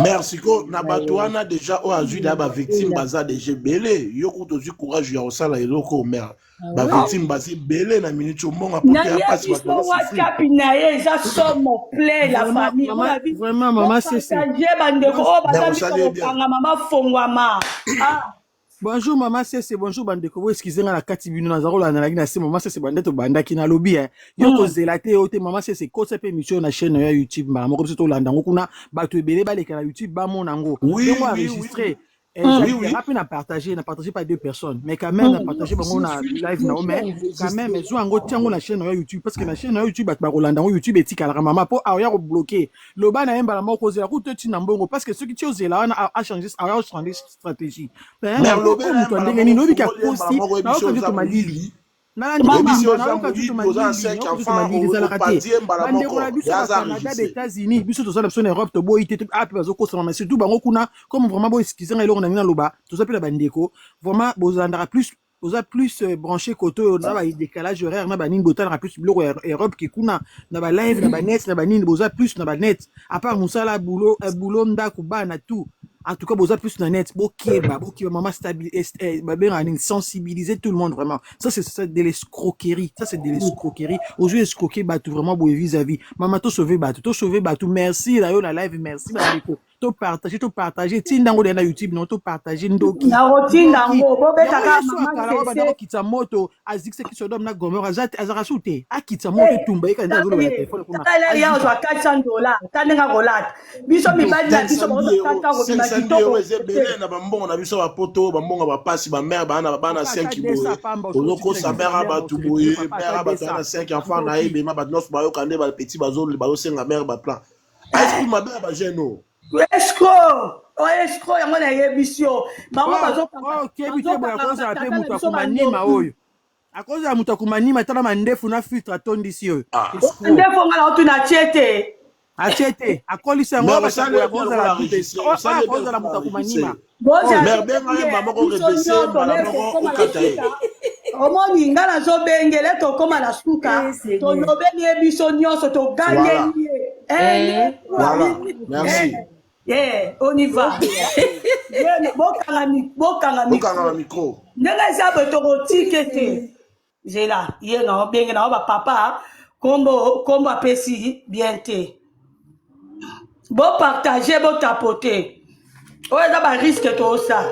Merci. Nabatouana déjà au azu da ba victime baza déjà belé. Yoko tozu courage ya osala eloko mère. Ba victime baza belé na minute au monde na ye biso WhatsApp na ye eza somme plein la famille. Vraiment maman c'est bandeko o baza biso kokanga mama fongwama. Bonjour maman c'est bonjour bandeko bo excusez nga na kati bino na zarola na na se maman c'est bandeto bandaki na lobby hein. Yoko zelate ote maman c'est ko sepe émission na chaîne ya YouTube mama ko biso landa ngokuna bato ebele baleka na YouTube ba mona ngo. Oui, enregistré. Oui. Rapide à partager, n'a partagé pas 2 personnes, mais quand même, n'a partagé bon na live na mais quand même, ils ont un tiango na chaîne YouTube parce que la chaîne YouTube ba Rolanda YouTube et tika la maman pour avoir bloqué. Le ban na emba la moko zela route ti na mbongo parce que ceux qui tio zela a changé stratégie. Mais le ban to ndenge ni no bi ka kosi, na ko to malili. Na émission aux 5 enfants au parti mbala moko des États-Unis biso to zala en Europe to boy te ape bazo ko sama surtout bango kuna comme vraiment bo excuser nga eloko na ngina loba to zapela bandeko vraiment bozandara plus oza plus branché côté na ba décalage horaire na ba nini botala plus biloko Europe ki kuna na ba live na ba net na ba nini boza plus na ba net à part musala boulot ndako ba na tout. En tout cas, vous avez plus de net, maman sensibiliser tout le monde vraiment. Ça c'est de l'escroquerie. Ça c'est de l'escroquerie. Aujourd'hui escroquer tout vraiment vis-à-vis. Maman to sauver tout. Merci là la live, merci to partager. Tindango na YouTube non to partager ndoki. Na rotindango bobeta ka maman kitsa moto azikse ki sodom na gomor azara soute. Akitsa moto tumba ka ndazo le téléphone kuna. Tala ya zo $400. Tanenga rolate. Biso mibali na biso ba na bambongo na biso bapoto bambongo bapasi bamère bana 5 boye oloko sa mère batu boye mère batu na 5 enfants na ebema batu nof bayo kande ba petit bazo senga mère ba plan est-ce que ma mère ba geno escro yango na yebisio bango bazo koza pe mutu akumanima oyo akoza mutu akumanima tala mandefu na filtre atondisi oyo ndefu nga na otuna tiete achete akolisa yango basako ya kozala kozala mutu akumanima omoni nga nazobengele tokóma na suka tolobeli ye biso nyonso toganye on y va bokanga micro ndenge eza boye tokotike te zela ye na obenge na o bapapa kombo apesi bien te bopartage botapote oyo eza bariske tosa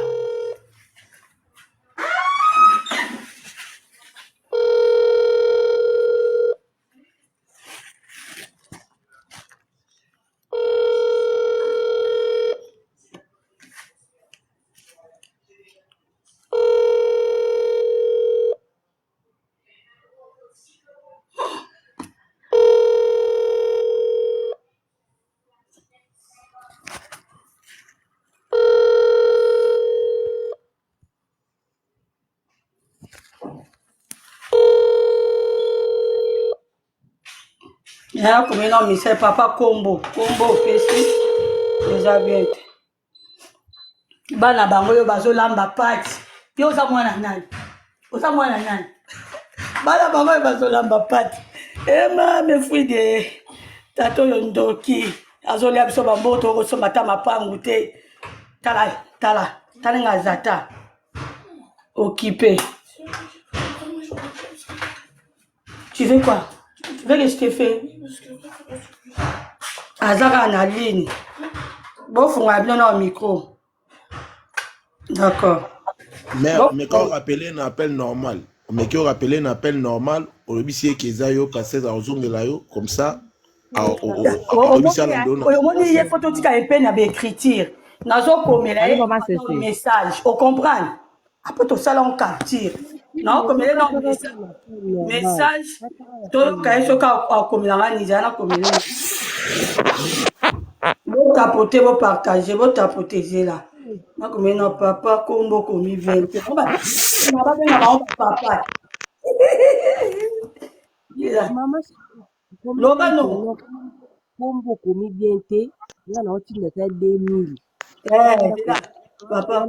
Ya comme non mais c'est papa combo pesi déjà bien. Bana bango yo bazolamba pati. Yo za mwana nani? Oza mwana nani? Bana bango yo bazolamba pati. Ema me fui de tato yondoki. Azolia biso bamboto ko somba ta mapangu te. Tala ngazata. Occupé. Tu veux quoi? Tu veux que je te fais? Azara na ligne. Bon, faut bien au micro. D'accord. Mais quand on rappelle un appel normal, mais quand on rappelle un appel normal, on le dit que ça yo passer dans zone de là comme ça. On dit il faut tout dire peine à écriture. Nazo comme message. On comprend. Après tout ça là on capture. Non comme il non message. Tout quand ce qu'a comme la nizana comme vous tapotez, vous partagez, vous tapotez là. Moi, comme non, papa, combo, comme il vient. On va pas papa. Maman, combo, comme il vient, là, on tient de faire 2000. Papa,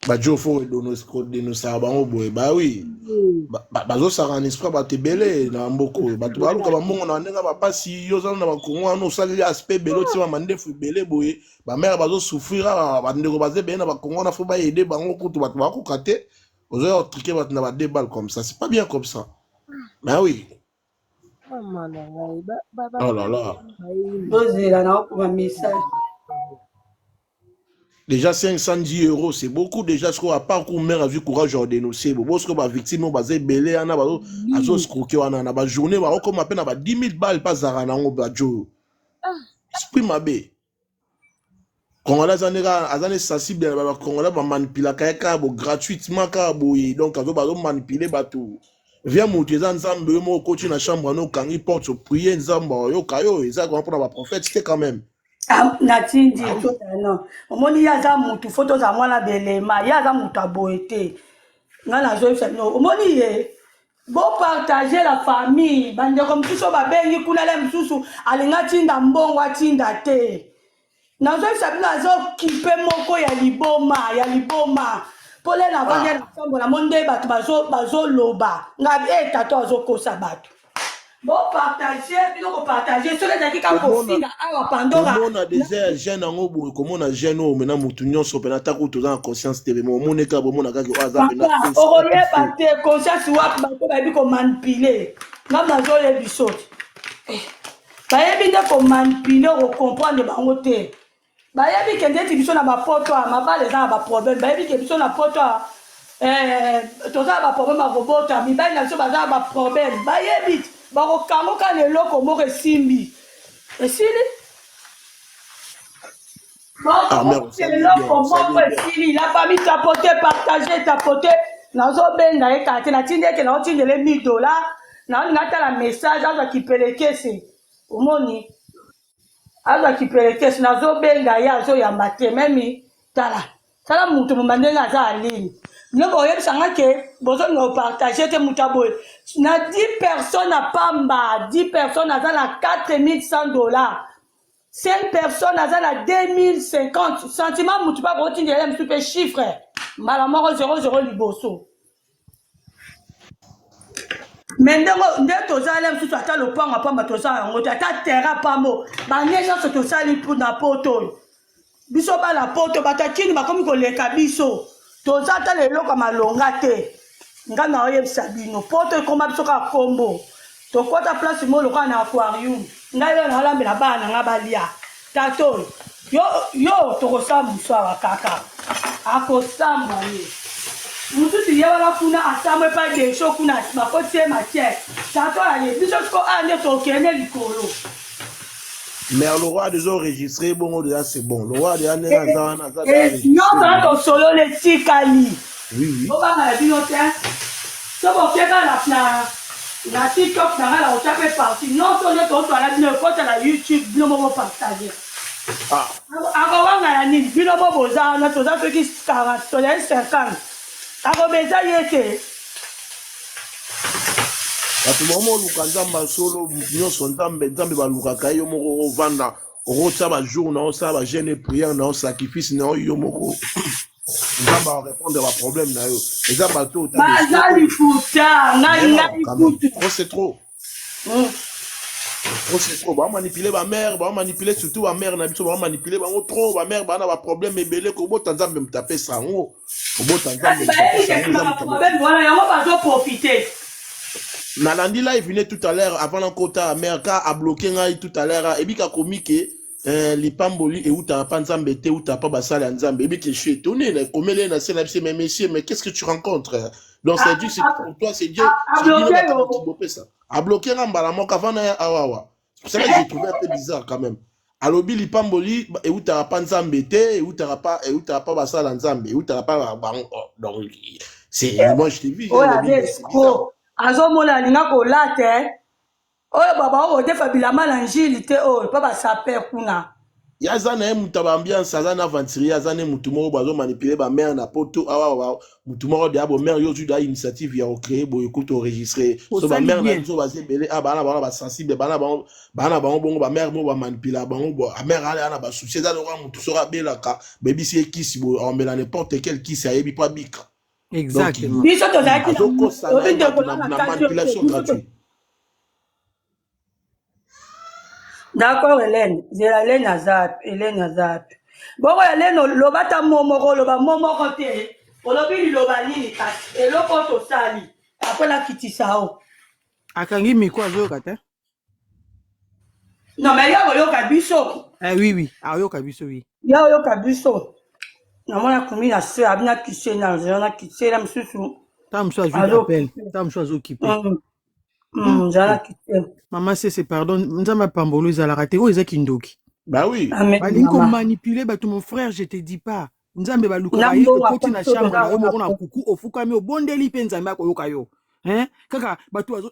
Badjo faut de nos sabango boy bah oui bazo sara n'esprit ba te belé na mboko batu balu ka mbongo na ndenga ba pasi yo zana na bakongo no sali aspect belo tima mandefu belé boy ba mère bazo souffrir ba ndeko bazé be na bakongo na faut ba aider bango kutu batu ba ko kate ozo triquer batu na ba déballe comme ça c'est pas bien comme ça bah oui oh là là déjà 510 €, c'est beaucoup déjà. Ce qu'on a pas qu'on mère a vu courage à dénoncer. Parce que ma victime on basé belé ana bazo azo scroquer ana na ba journée ba comme à peine ba 10 000 balles pas zarana ngo badjo. Esprit mabe. Congolais azane sensible ba congolais ba manipuler kaka bo gratuitement ka boy donc azo bazo manipuler batou. Viens monter dans nzambe mo coach na chambre no kangi porte prier nzambe yo kayo eza ko pour ba prophète c'était quand même. Natindi non omoni yaza mutu photo za mwana belema yaza mutu aboete ngana zo no omoni ye bon partager la famille bande comme tout ba bengi kuna le msusu alinga tinda mbongo atinda te nazo sabina zo kipe moko ya liboma pole na vanya na sombo na monde batu bazo loba ngabe tato azo kosa batu. Bon, partager, puis partager. Ceux qui ont confié à Pandora. Comment on a des jeunes en haut, comment on a jeunes au maintenant moutounion sur penata tout dans conscience TV. Mon état, mon aga qui osa penata. Orolier batte conscience wap bato ba bi ko manipuler. Na mazole bisot. Ba yebi nde ko manipuler ko comprendre bango te. Ba yebi kende ti biso na ba poto ma ba les gens ba problème. Ba yebi ke biso na poto toza ba problème a robota, mi ba na biso ba ba problème. Ba yebi bako kamoka lelo komoko esimbi esili la famille tapoter nazobenga ye kate natindeke naotindele $1000 natala message aza kipelekese omoni aza kipelekese nazobenga ye azoyamba te memi tala mutu momandenge aza aline non bon yeb sanga ke bozo no partager te mutaboy na 10 personnes à pamba 10 personnes à la $4100 5 personnes à la 2050 sentiment mutu pas roti ndele mtu pe chiffre mala moko 00 liboso mendengo ndeto zale mtu ata lopanga pamba toza yango ata terra pamo banyenyo so tosali puna poto biso ba la poto batakini bakomi koleka biso toza ta lelo ka malonga te ngana oyebisa bino poto ekoma biso ka kombo tokota place mo loka na aquarium ngai yo nalambela bana nga balia tato yo tokosamba muswara kaka akosamba ye mututu ye wala kuna asamwe pa desho kuna bakotie matière tato aye biso ko ande tokende likolo. Mais le roi déjà enregistré, bon, déjà c'est bon. Le roi déjà n'est pas non, quand on solo les tikali. Oui. On va la bibliothèque. Ça va faire la TikTok, la on tape parti. Non, on est au toilette, ne faut pas la YouTube, nous on partager. Avant la nuit, bino boza, na toza qui 40, 50. Ako beza yeke. bato bango oluka nzambe solo nyonso nzambe balukaka yo moko ovanda okotia bajour na osala bagene priere na sacrifice na yo moko nzambe arépondre baproblème na yo eza bato baza liputa ngai kutu c'est trop c'est trop bamanipule bamare bamanipule surtout bamare na biso bamanipule bango trop bamare bana baproblème ebele kobota nzambe mutapesa yango kobota nzambe yango bazoprofite nalandi live ne tout à l'heure avant l'ankota mère ka a bloqué ngai tout à l'heure ebika komike lipamboli eutaka pa nzambe te eutaka pa basala ya nzambe ebiki je suis étonné na komele na sena bise mais monsieur mais qu'est-ce que tu rencontres donc c'est Dieu c'est pour toi c'est Dieu a bloqué nga mbala moko avant na awawa c'est ça que j'ai trouvé un peu bizarre quand même alobi lipamboli eutaka pa nzambe te eutaka pa basala nzambe eutaka pa donc c'est moi je t'ai vu azomona alinga kolata oyo baba oyo otefa bilamba na njili te oyo mpo basaper kuna ya aza na ye mutu baambiance aza na aventurier aza ne mutu moko bazomanipule bamare na poto awa mutu moko deya bomare yo juda initiative ya ocrée boye kuta oregistre so bamare na biso baza ebele bana bango basensible bana bango bongo bamare moko bamanipula bango amare ala na basusi eza lokola mutu soko abelaka bebisi ekisi boye aombela n'importe quel kisi ayebi po abika exactement biso tozalaki na manipulation gratuite. D'accord, Hélène. Hélène Azap. Bon, Hélène, lobata momoko, loba momoko te. Olobi loba nini kasi. Eloko to sali. Après la kitisao. Akangi miko azoyoka te? Non, mais ya oyoka biso. Oui. Ayoka biso, oui. Ya oyoka biso. Namona kumi na se abina kise na zona kise na msusu. Tamso azoki appel. Tamso azoki Maman c'est pardon nzamba pambolo ezalaka te oyo eza kindoki bah oui balingi komanipuler bato mon frère je te dis pas nzambe baluka ye okoti na chambre na yo moko na kuku ofukami obondeli mpe nzambe akoyoka yo kaka bato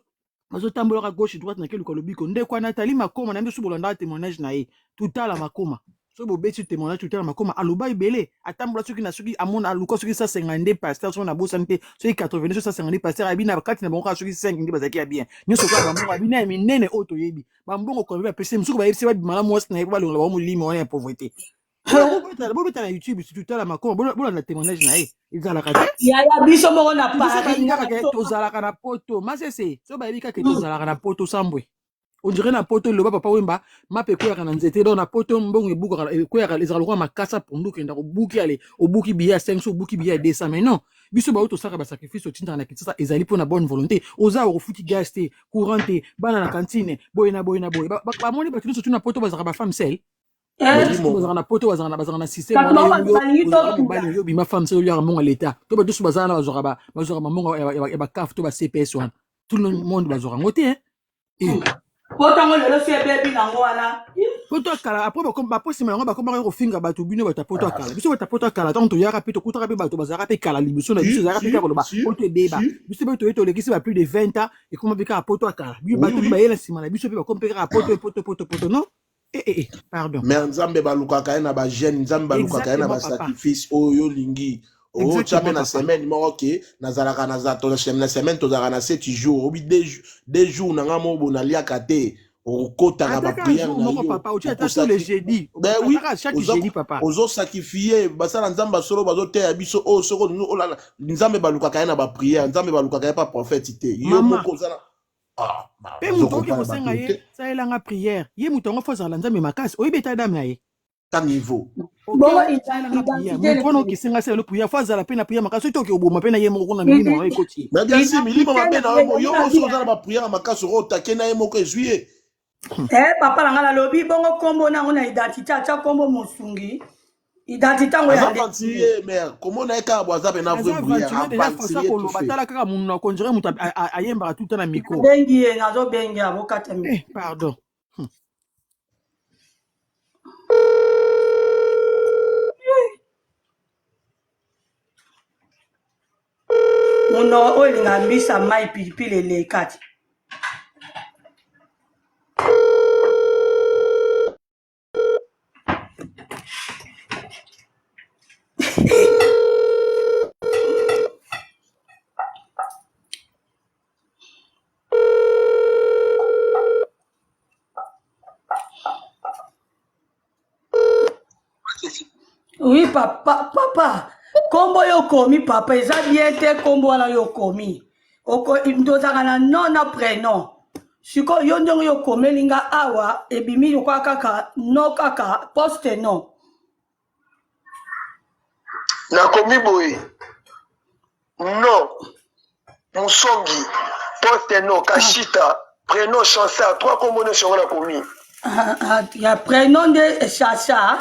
bazotambolaka gauche droite na keluka lobiko ndeko wana Nathalie Makoma na ndeso bolandaka témoignage na ye tutala Makoma so bobeti témoignage tutala Makoma aloba ebele atambola soki na soki amona aluka soki 150 pasteur so na bosani te soki 80 so 150 pasteur abina kati na bango soki 5 ndi bazaki ya bien nyonso kwa bambongo abina minene oyo toyebi bambongo kwa ba pese msuku bayebisi ba bimala mwasi na yeba longa ba mulimi wana ya pauvreté bobeta na YouTube tutala Makoma bola na témoignage na ye ezalaka te ya biso moko na Paris tozalaka na poto masese so bayebi kaka tozalaka na poto sambwe on dirait na poto loba papa wemba mape kweka na nzete do na poto mbongo ebuka kweka ezala lokwa makasa pondu kenda obuki ale obuki biya 500 obuki biya 200 mais non biso ba auto saka ba sacrifice otinda na kitasa ezali po na bonne volonté oza ofuti gas te courant te bana na cantine boy na ba moni ba tinu na poto bazaka ba femme seule bazaka na poto bazaka na système wana yo bima femme seule ya monga l'état to ba dusu bazana bazaka monga ba caf to ba CPS wana tout le monde bazaka ngote Potango lelo se bebi nango wana. Poto kala après ba posi mango ba komba ko finga ba to bino ba ta poto kala. Biso ba ta poto kala tant to yaka pito kutaka pe ba to bazaka pe kala libiso na biso zaka pe ko ba poto deba. Biso ba to lekisi ba plus de 20 ans et comment bika poto kala. Bi ba to ba yela sima na biso pe ba kompera poto non. Pardon. Mais nzambe ba lukaka na ba jeune nzambe ba lukaka na ba sacrifice oyo lingi. Oh, tu as na semaine moroke nazalaka na zato na semaine tozalaka na 7 jours obi 2 jours na ngamo bona liaka te okota ba prière na yo papa tu attends tous les jeudis ben oui chaque jeudi papa ozo sacrifier basala nzamba solo bazote ya biso o soko nzambe balukaka na ba prière nzambe balukaka pa prophète te yo moko zala pe muto ke kosenga ye ça elanga prière ye muto ngo foza la nzambe makasi oyebeta dame na ye ta niveau bon mpono kisenga selo prière fois la peine prière makasi to ke oboma pena ye moko na milimo na ekoti mais bien sûr milimo mapena yo moso za ba prière makasi ro takena ye moko ezuye papa langa la lobi bongo kombo na ngona identité acha kombo mosungi identité ngo ya aventurier mais comment na ka boza pena vrai prière déjà fasa ko lo batala kaka mundu na konjere mutu ayemba tout na micro bengi ye nazo bengi abokata mi pardon Muno oyo linga mbisa mai pilipili lekati. Oui, papa. Kombo yo komi, papa. Eza bien te kombo wana yo komi. Ndozaka na non na prénom. Siko yo ndongo yo komelinga awa ebimi yo kwa kaka no kaka poste non. Na komi boye. Non. Musongi. Poste non. Kashita. Prénom Chansa. 3 combos sur la komi. Il y a prénom de Chacha.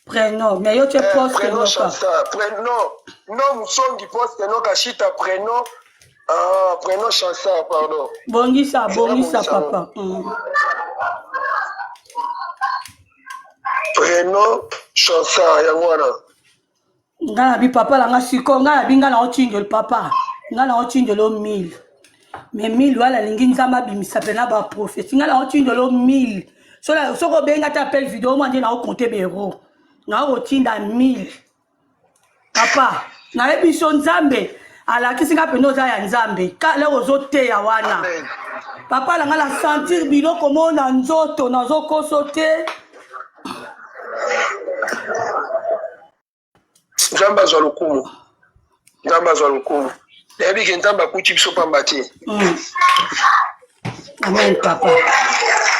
Prénom. Mais yo tu poste prénom non. Chansa. Prénom. Non Musongi. Poste non. Kashita. Prénom. Ah, prénom Chansa, pardon. Bongisa, papa. Prénom Chansa, yangwana. Ngana bi papa la ngasiko, ngana bi ngana ochingelo papa. Ngana ochingelo 1000. Mais 1000 wala lingi nzamba bimisa pena ba prophétie. Ngana ochingelo 1000. Soko benga ta appel vidéo moi na compter bero. Na ochinda 1000. Papa, na ebiso nzambe. Ala kisinga penoza ya nzambe ka le ozote ya wana. Amen. Papa la ngala sentir biloko mona nzoto nazo kosote. Nzamba zo lokumu. Ebi ke nzamba kuti biso pambati. Amen papa.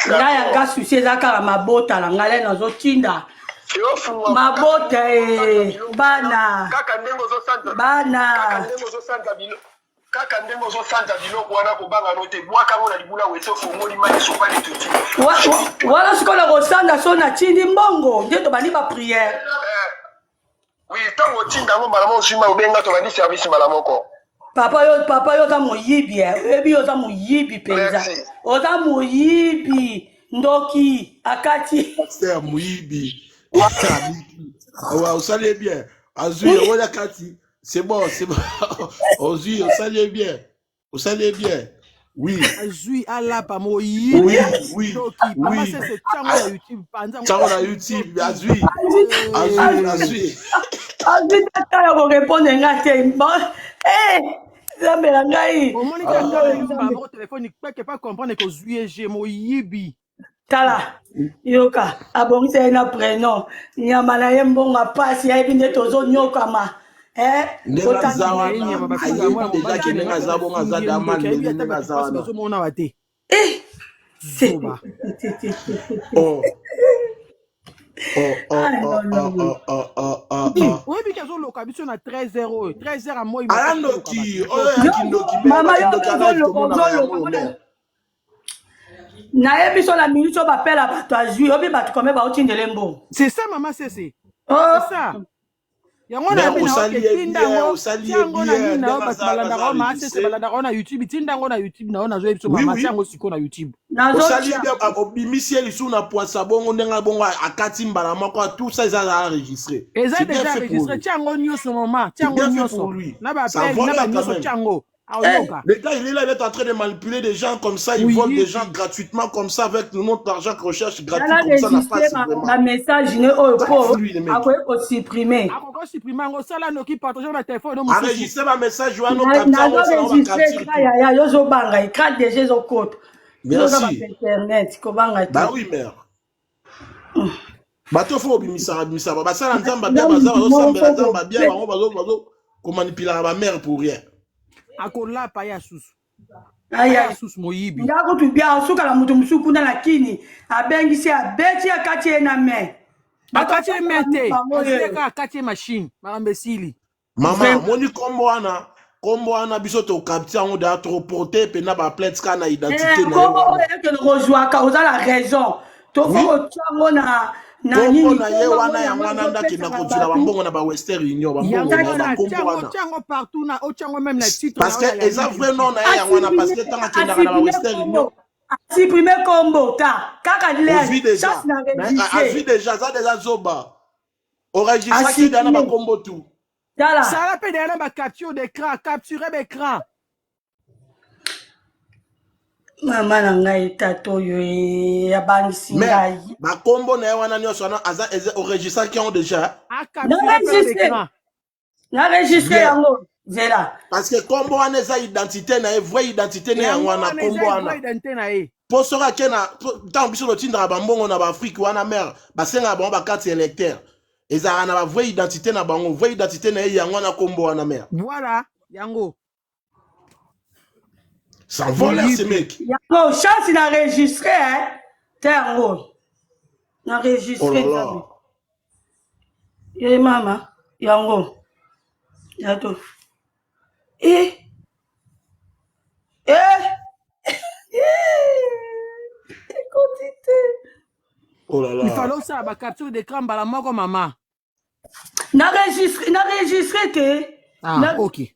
Ngaya ga susi ezaka mabota la ngale nazo tinda. Mabota bana kaka ndengo zo santa kaka ndengo zo santa biloko wana kobanga note bwaka ngona libula weto fongoli mai sopa ni tutu wala sikola ko sanda so na tindi mbongo ndeto bani ba prière oui tango tinda ngo malamo sima obenga to bani service malamoko papa yo za moyibi ebi yo za moyibi penza o za moyibi ndoki akati c'est moyibi. On salait bien. Azui, on a Kati. C'est bon. Azui, on salait bien. Oui. Azui, Allah, pas moi. Oui. Maman, c'est Tchango YouTube. Tchango na YouTube. Azui. Azui, tata ya ko répondre ngate. La melangai. Au moins, il téléphone, il peut pas comprendre que Azui j'ai mon yibi. Tala yoka abongisa na prénom nyama na yembonga pasi ya binde tozo nyokama na ebiso la minute o bapelle à bato azui obi bato comme ba otindele mbongo. C'est ça maman c'est ça. Yango na na YouTube tinda ngo na YouTube na ona zo ebiso mama sango siko na YouTube. Osali bien obimisi elisu na poisa bongo ndenga bongo akati mbala moko tout ça ils a enregistré. C'est déjà enregistré tiango nyoso mama tiango nyoso. Na ba appel na ba nyoso tiango. Le gars, il est en train de manipuler des gens comme ça, il vole des gens gratuitement comme ça avec le nom d'argent qu'on recherche gratuit comme ça. La message n'est pas supprimer. Enregistrer ma message, merci. Bah oui, mère. Bah, tu faut bimisa. Bah, ça, l'entend bien, manipuler ma mère pour rien. Akola pa ya susu. Aya susu moyibi. Ndako tubia osuka la mutu musuku na lakini abengisi abeti akati na me. Akati mete. Oseka akati machine. Marambesili. Mama, moni kombo ana biso to capture on da trop porter pe na ba plainte kana identité na. Kombo que le rejoint ka oza la raison. To faut tsango na nini na ye wana ya mwana ndaki na kujula bambongo na ba Western Union bambongo na kombo wana tsango partout na tsango même na titre parce que les vrai non na ya wana parce que tanga kenda na ba Western Union supprimer combo ta kaka dile ça a vu déjà ça déjà zoba enregistrer qui dans ba combo tout ça la peine na ba capture d'écran capturer d'écran. Mama na ngai tato yo ya bangisi ngai. Ma kombo na wana nyoso na aza enregistré qui ont déjà. Na registré yango zela. Parce que kombo wana za identité na vraie identité na wana kombo wana. Posora kena tant biso lo tindra bambongo na ba Afrique wana mère ba senga ba carte électeur. ezala na ba vraie identité na bango, vraie identité na yango na kombo wana mère. Voilà, yango. Ça vole ces mecs. Yango, chance il a enregistré, hein. Yango. Il a enregistré. Oh là là. Eh maman, yango. Yato. Oh là là. Il fallait aussi avoir capture d'écran bala moko maman. N'a enregistré que. Ah, ok.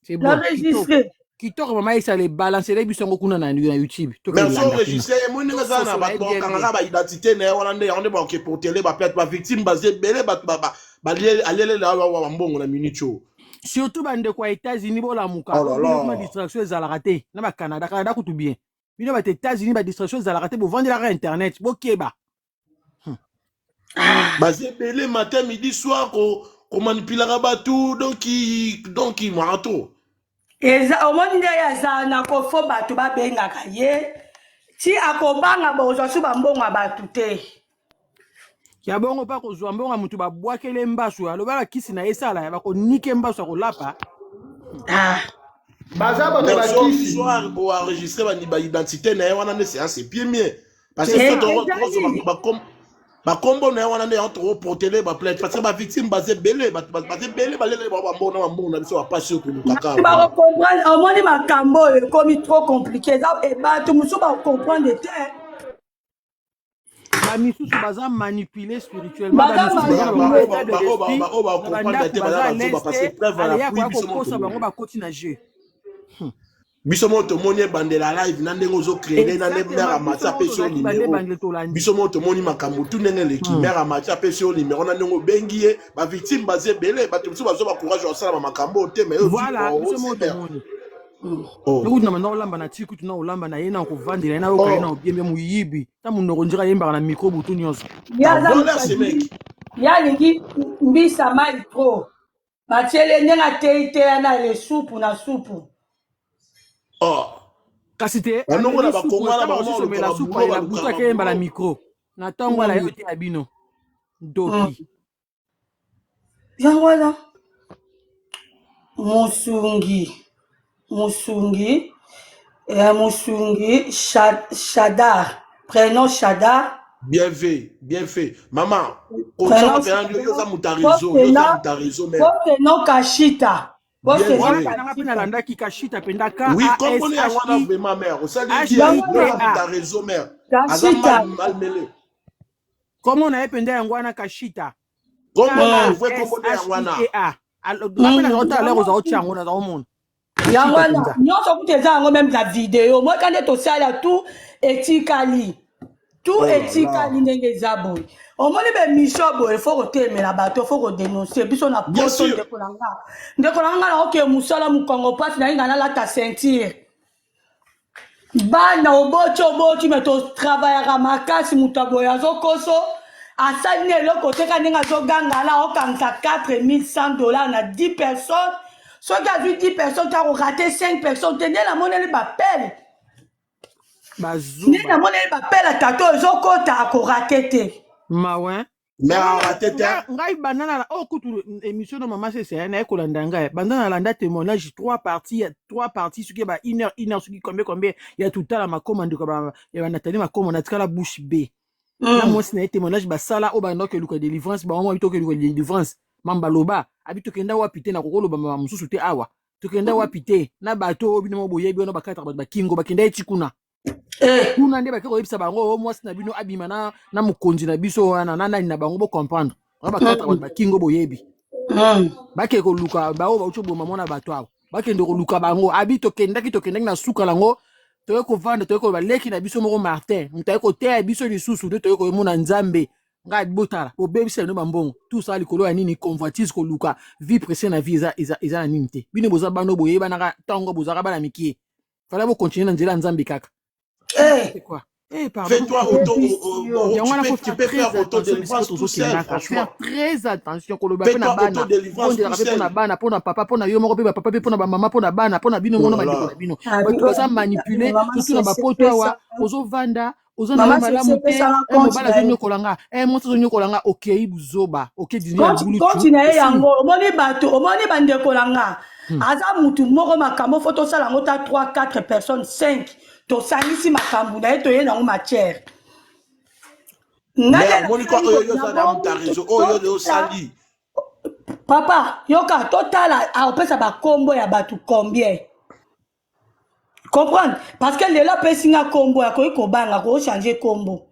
C'est bon. N'a enregistré. Kitoko maman il s'allait balancer les bisongo kuna na YouTube. Mais so enregistré moi ninga za na ba kanga ba identité na wana nde on ba pour télé ba peut-être ba victime basé belé ba alele la wa mbongo na minicho. Surtout bande kwa États-Unis bo la muka. Oh là là. Ma distraction za la raté. Na ba Canada ko tout bien. Bino ba États-Unis ba distraction za la raté pour vendre la internet. Bo keba. Basé belé matin midi soir ko manipuler ba tout donc il marato. Eza omoni nde ya na ko fo bato ba benga ka ye. Ti akobanga bozo su ba mbongo abatu te. Ya bongo pa ko zwa mbongo mutu ba bwakele mbasu alobala kisi na esala ya ba ko nike mbasu ko lapa. Baza ba ba kisi soir pour enregistrer ba identité na wana ne c'est bien mieux parce que ba combo na wana ne entre pour télé ba plainte parce que ba victime basé belé ba belé ba lele ba mbongo na biso ba pas sur pour kaka. Tu vas comprendre omoni makambo comme trop compliqué ça et ba tu muso ba comprendre de terre. Ba misusu baza manipuler spirituellement ba misusu Bisomo to moni bandela live na ndengo zo créer na mera matcha peso numéro bisomo to moni makambo tout ndenge le ki mera matcha peso numéro na ndengo bengié ba victime basé belé ba tout bazo ba courage osala makambo te mais voilà bisomo to moni oh na manda olamba na tiku tuna olamba na yena ko vandela na ko yena obiembe muyibi ta munoko njira yemba na micro butu nyonso voilà ces mecs ya lingi mbisa mai trop batiele ndenga teite na le soupe na soupe. Oh, kasite anongo na ba kongala ba mo la soupe la buta ke mba la micro na tango la yote abino doki yangwana Moussoungi Shadar prénom Shadar bien fait maman prénom Kashita. Oui, comme on est à ma mère, comment on a épendé un guana Kashita? Comment on a fait comme on est à Wana? Même la vidéo, moi quand tu as tout éthiquement, tout éthiquement n'est pas au moins les missions, il faut que tu la bateau, il faut que dénoncer. Puis on a pas de colanga. De colanga, ok, Moussala Moukongo passe, n'a rien à ta ceinture. Bana au bocho, mais tu travailles à Makasi, Moutaboyazo Koso. À ça, le côté quand on a gagné là, on a 4100 $, on a 10 personnes. Soit tu as vu 10 personnes, tu as raté 5 personnes, tu as la monnaie de m'appelle. La monnaie de m'appelle à tato, ils ont compté à raté. Mawen. Mais raté. Ngai banana oh kutu émission de maman c'est na ekolanda ngai. Bandana landa témoignage 3 parties ce qui ba 1 heure ce qui combien il y a tout à la ma commande comme ya Nathalie ma commande na tkala bouche B. Na moi c'est na témoignage ba sala o ba no ke luka délivrance ba moi bito ke luka délivrance mamba loba abito kenda wapite na kokolo ba mususu te awa to kenda wapite na bato bino boye bino ba katra ba kingo ba kenda etikuna kuna nde ba ko yebisa bango moi na bino abima na mukonzi na biso wana na nani na bango bo comprendre ba katra ba kingo boyebi ba ke ko luka ba o ba ucho bo mamona bato awa ba kende ko luka bango abito kenda na suka lango to ko vanda to ko ba leki na biso moko Martin mutaye ko te biso lisusu to ko mona nzambe nga botala po bebisa no bambongo tout ça likolo ya nini convoitise ko luka vie pressée na vie eza na nini te bino boza bano boye bana ka tango boza ka bana mikie fala bo continuer na nzela nzambe kaka c'est quoi pardon fais-toi tu peux faire autodélivrance tout seul franchement très attention ko loba na bana on bana pona papa pona yo moko pe papa pe pona ba mama pona bana pona bino mono ba bino bato baza manipuler tout na ba poto wa ozo vanda ozana Maman, malamu c'est ça, te mobala zo nyokolanga mwasi zo nyokolanga okei buzoba okei dîner ya bulu continue yango omoni bato omoni bandeko nanga aza mutu moko makambo fo tosala yango ta 3 4 personnes 5 tosangisi makambo na ye toye nango matière papa yoka totala aopesa bakombo ya bato combien comprendre parce que lelo apesinga kombo akoki kobanga akochange kombo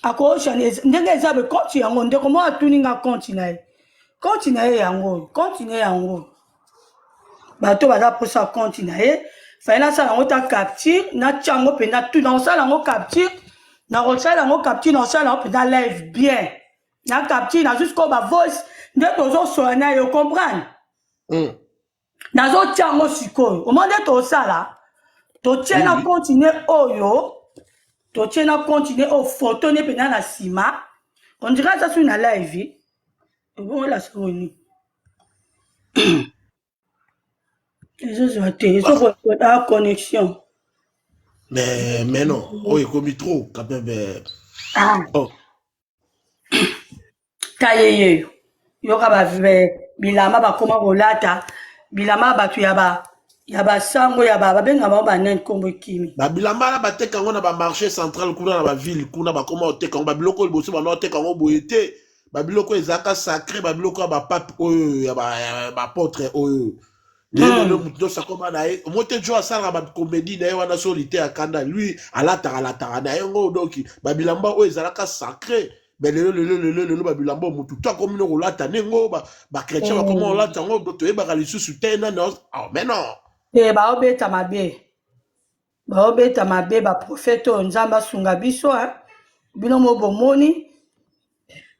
akochange ndenge eza be konti yango ndeko mo atuninga konti na ye yango bato baza posa konti na ye faye nasala yango ta capture natia yango mpenza tu nakosala yango capture nakosala yango mpenza live bien na capture na jusqu'au bavoice nde tozosola na yo comprendre nazotia yango sikoyo omo nde tosala totie na continue oyo totie na continue oyo photo ne mpenza na nsima ondira aza sui na live ebongola soni ezozwa te ezokoa connexion mais non oyo ekomi trop quand même tayeyeyo yoka bilamba bakoma kolata bilamba bato ya basango ya babenga bango banene nkombo ekimi babilamba wana bateka yango na bamarché central kuna na baville kuna bakoma oteka yango babiloko liboso bana oteka yango boye te babiloko ezalaka sacré babiloko ya bapape oyo ya bapotre oyo lelo mutu nyonso akoma na ye omo te jo asalaka bacomédie na ye wana soli te akanda lui alataka na ye ngo doki babilamba oyo ezalaka sacré mais lelo babilamba mutu to akomi no kolata nengo bakretien bakoma olata yango toyebaka lisusu te nani mais non baobeta mabe baprofete oyo nzambe asunga biso bino mo bomoni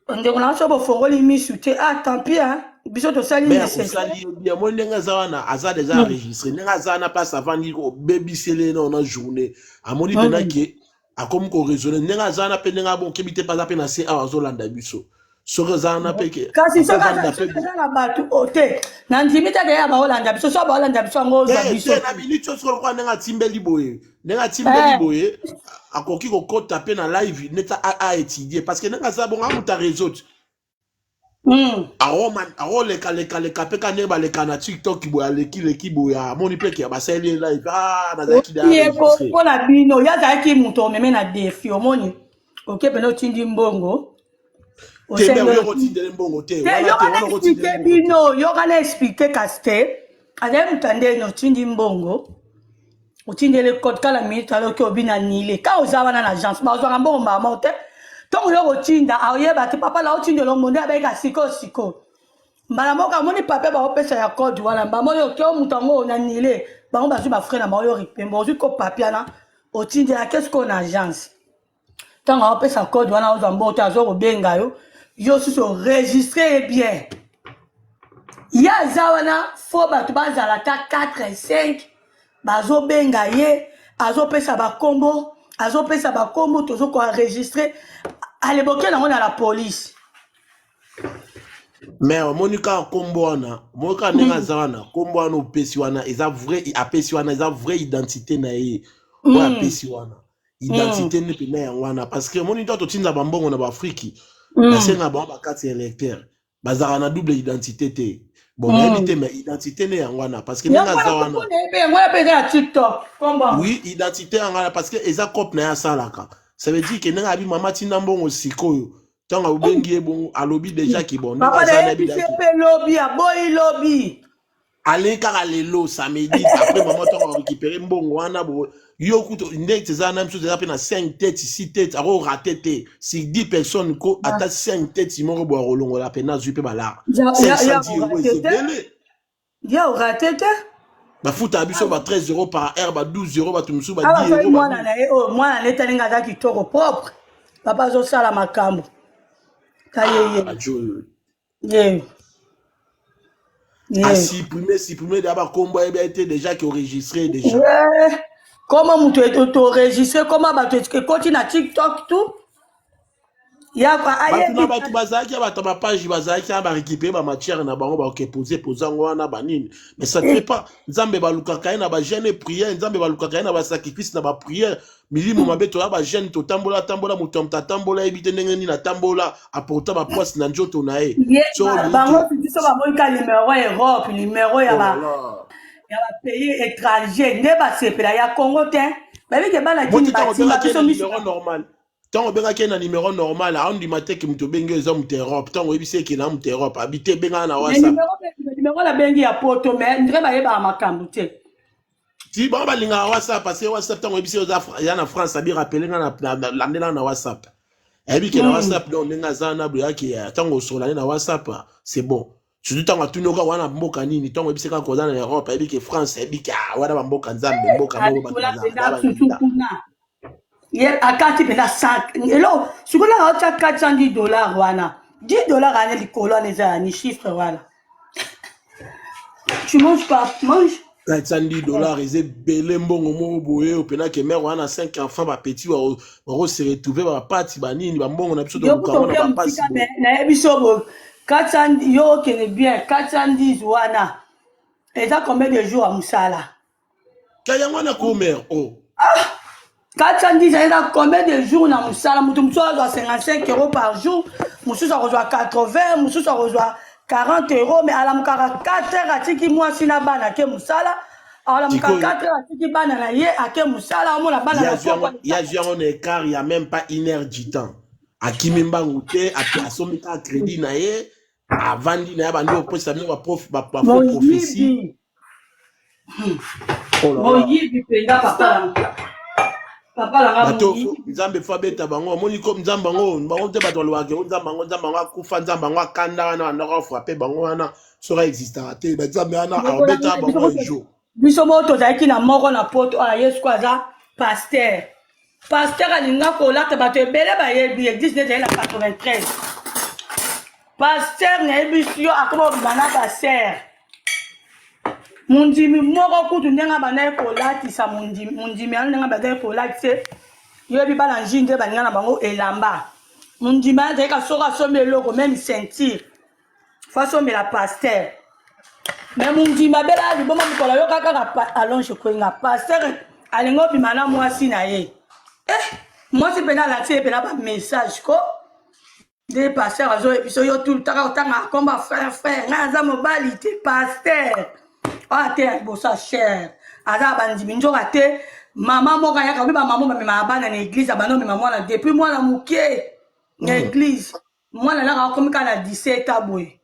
ndeko na biso bofongoli misu te tant pis biso tosali nécessairemoi ndenge aza wana aza deja enregistré ndenge aza wana place avandi obebisele na journée amoni mpena ke akomi koraisonne ndenge aza wana mpe ndenge abokebi te mpaza mpe na se awa azolanda biso soki eza wana mpe ke kasi soki eza na bato te na ndimi te keya baolanda biso so baolanda biso yango ozwa biso na minute oyo sikoyo ndenge atimbeli boye akoki kokota mpe na live neti aétudie parce que ndenge aza bongo amuta réseau te aoleka mpe ka ndenge baleka na tiktok boye aleki boye amoni mpe ke basaleli live nazalaki mpona bino yo azalaki moto omeme na defi omoni oke pene otindi mbongo explike bino yoka na explike kasi te azali moto andeni otindi mbongo otindeli code kala minute aloki obina nile ka oza wana na agence bazwaka mbongo mbamo te ntongo yo kotinda aoyeba te papa na otindela omonde abayika siko mbala moko amoni pape baopesa ya code wana mbamoni oke moto yango na nile bango bazwi bafrai na bango yo ripembo ozwi ko pape wana otindela kesiko na agence ntango aopesa code wana ozwa mbongo te azokobenga yo susu oregistre bien ye aza wana fo bato bazala ta 4 5 bazobenga ye azopesa bakombo tozokoenregistre aleboke nango na la police mais omoni kaka nkombo wana omoni kaka ndenge aza wana nkombo wana opesi wana apesi wana eza vraie identité na ye oyo apesi wana identité nde mpena yango wana parce que omoni nto totinda bambongo na baafriki basenga bango bakati ya électeur bazalaka na double identité te bon nayebi te mais identité nde yango wana parce que ndenge aza wana oui identité yango wana parce que eza cope na ye asalaka ça veut dire ke ndenge abi mama tinda mbongo sikoyo ntango obengi ye bongo alobi déjà ki bon ale kaka lelo samedi après mama ntango arécupéré mbongo wana yo kuto ndenge eza na misusu eza mpe na 5 têtes 6 têtes akorate te si 10 personnes ko ata 5 têtes moko boya kolongola mpe nazwi mpe balara 510 euros ezebele ya orate te bafuta biso ba 13 euros par heure ba 12 euros bato mosusu ba 10 euros mwana na ye oyo mwana na etalinga aza kitoko propre papa azosala makambo supprimer da bakombo ayeba ete déjà ki enregistré déjà comment moto toenregistre comment bato ekoti na tiktok tout Batu bazaki batu ba page bazaki ba récupérer ba matière na bango ba poser pozango wana ba nini. Mais ça ne fait pas. Nzambe balukaka na ba jeûne prière, nzambe balukaka na ba sacrifice na ba prière. Milimo mabeto ya ba jeûne to tambola mutomta tambola ebite ndenge ni na tambola apporta ba poisse na njoto na e. So bango biso ba moika numéro Europe, numéro ya ba pays étranger, ne ba sepela ya Congo te. Ba bike bana kini ba timba biso numéro normal. Tant on benga un numéro normal, à on dit matin que m'to benga les hommes Europe, tant on dit que l'homme Europe, habité benga na WhatsApp. Numéro la bengi ya poto, mais ndre ba yeba makambu te. Si bon ba linga WhatsApp parce que WhatsApp tant on dit que ya na France abi rappeler na l'année na WhatsApp. Et puis que na WhatsApp donc ndinga zana bya ki tant on sur l'année na WhatsApp, c'est bon. Surtout tant on tunoka wana mboka nini, tant on dit que koza na Europe, et puis que France, et puis que wana mboka nzambe mboka mboka. Akati pena 5 elo sikola acha $410 wana $10 ane likolo aneza ni chiffre voilà. Tu manges pas, mange $410 ils belé mbongo mo boye opena ke mère wana 5 enfants ba petit wa se retrouver ba parti ba nini ba mbongo na biso to kama na passe na biso bo 400 yo kene bien 410 wana et ça combien de jours à musala kaya wana ko mère oh 410, ça veut dire combien de jours dans Moussala? Moussala reçoit 55 € par jour, Moussala reçoit 80, Moussala reçoit 40 €, mais à la Moukara 4 heures à Tiki Mouassina Bana ke Moussala, à la Moukara 4 heures à Tiki Bana Naye, à ke Moussala, on a Bana. Il y a un écart, il n'y a même pas 1 heure du temps. À Kimimba Ngouté, à Somika Crédit Naye, à Vandi Naye, à Bandi Opos, à Prof, à prophétie. Oh là là. Papa nzambe fabeta bango moni comme nzambe bango bango te bato lwake nzambe bango akufa nzambe bango akanda wana na frapper bango wana sera existera te nzambe wana arbeta bango un jour biso moto zaki na moko na poto a Yesu kwaza pasteur alinga ko lata bato ebele ba yebi existe déjà na 93 pasteur na ebisio akoma bana ba ser Mundimi moko kutu ndenga banaye kolatisa mundimi anu ndenga banaye kolatise yobi bala njinde baninga na bango elamba mundimi anu ka soka some eloko même sentir façon mais la pasteur mais mundimi abela liboma mikola yo kaka allonge kwenga pasteur alingo bimana mwasi na ye mwasi pena la tie pena ba message ko de pasteur azo episo yo tout taka otanga komba frère ngaza mobali te pasteur ah te bossa cher aza bandimi njoka te mama moka yaka biba mama mama bana na église abano mama mwana depuis mwana mukie na église mwana na komika na 17 aboye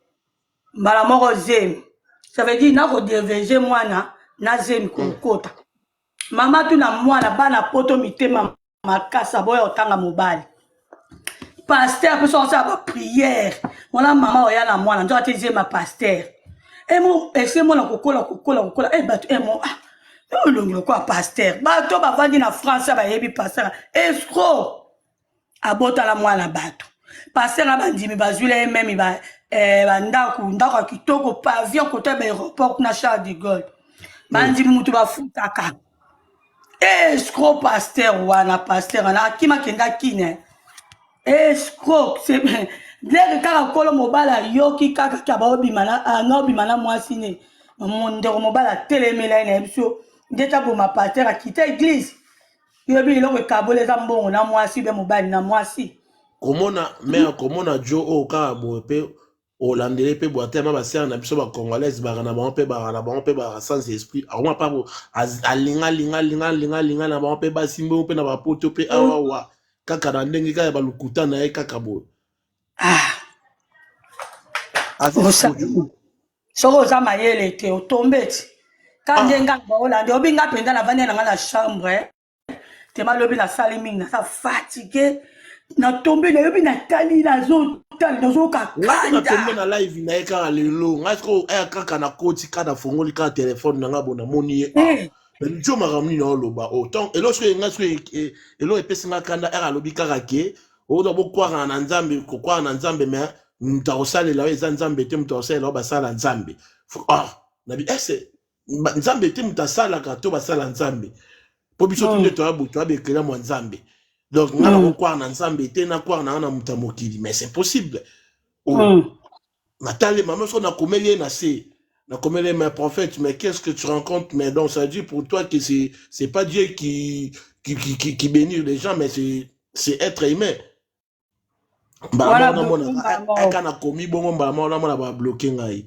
mbala moko zem ça veut dire na ko déverger mwana na zem kokota mama tu na mwana bana poto mitema makasa boya otanga mobali pasteur peut sortir ba prière mwana mama oya na mwana njoka te zema pasteur et mon c'est mon kokola et bato et mon ah le quoi pasteur bato ba vandi na France ba yebi pasteur escroc abota la mwana bato pasteur na bandimi bazule même ba ndako kitoko pavillon côté ba aéroport na Charles de Gaulle bandimi mutu ba futaka escroc pasteur wana pasteur na akima kenda kine escroc c'est Dès que kolo mobala yoki kaka kaba obimana anobimana mwasi ne mondero mobala telemela na biso ndeta bo ma pasteur a quitté église yobi lo ko kabole za mbongo na mwasi be mobali na mwasi komona mère komona jo o ka bo pe olandele pe boate ma basser na biso ba congolaise ba na ba sans esprit aroma pa bo alinga na ba pe ba simbo pe na ba poto pe awa kaka na ndenge ka ba lukuta na e kaka bo soko za mayele te otombeti kanje nga baolande obinga penda na vania na la chambre te malobi na sali mingi na sa fatigué na tombe na yobi na tali na zo ka na tombe na live na eka lelo ngasko kaka na koti kada fongoli ka téléphone na ngabo na moni mais njo maramni na oloba autant et lorsque ngasko elo epesinga kanda era lobi kaka ke o do bokwara na nzambe ko kwara na nzambe mais mutaosale la eza nzambe te mutaosale la basala nzambe na bi ese nzambe te mutasala ka to basala nzambe po biso tunde to abu to abekela mo nzambe Donc, on a quoi dans ensemble, na quoi na mutamokili, mais c'est possible. Nathalie, maman, on a combien na c'est, na combien mes prophètes, mais qu'est-ce que tu rencontres, mais donc ça dit pour toi que c'est pas Dieu qui bénit les gens, mais c'est être aimé. Voilà, on a commis bon, on a bloqué ngai.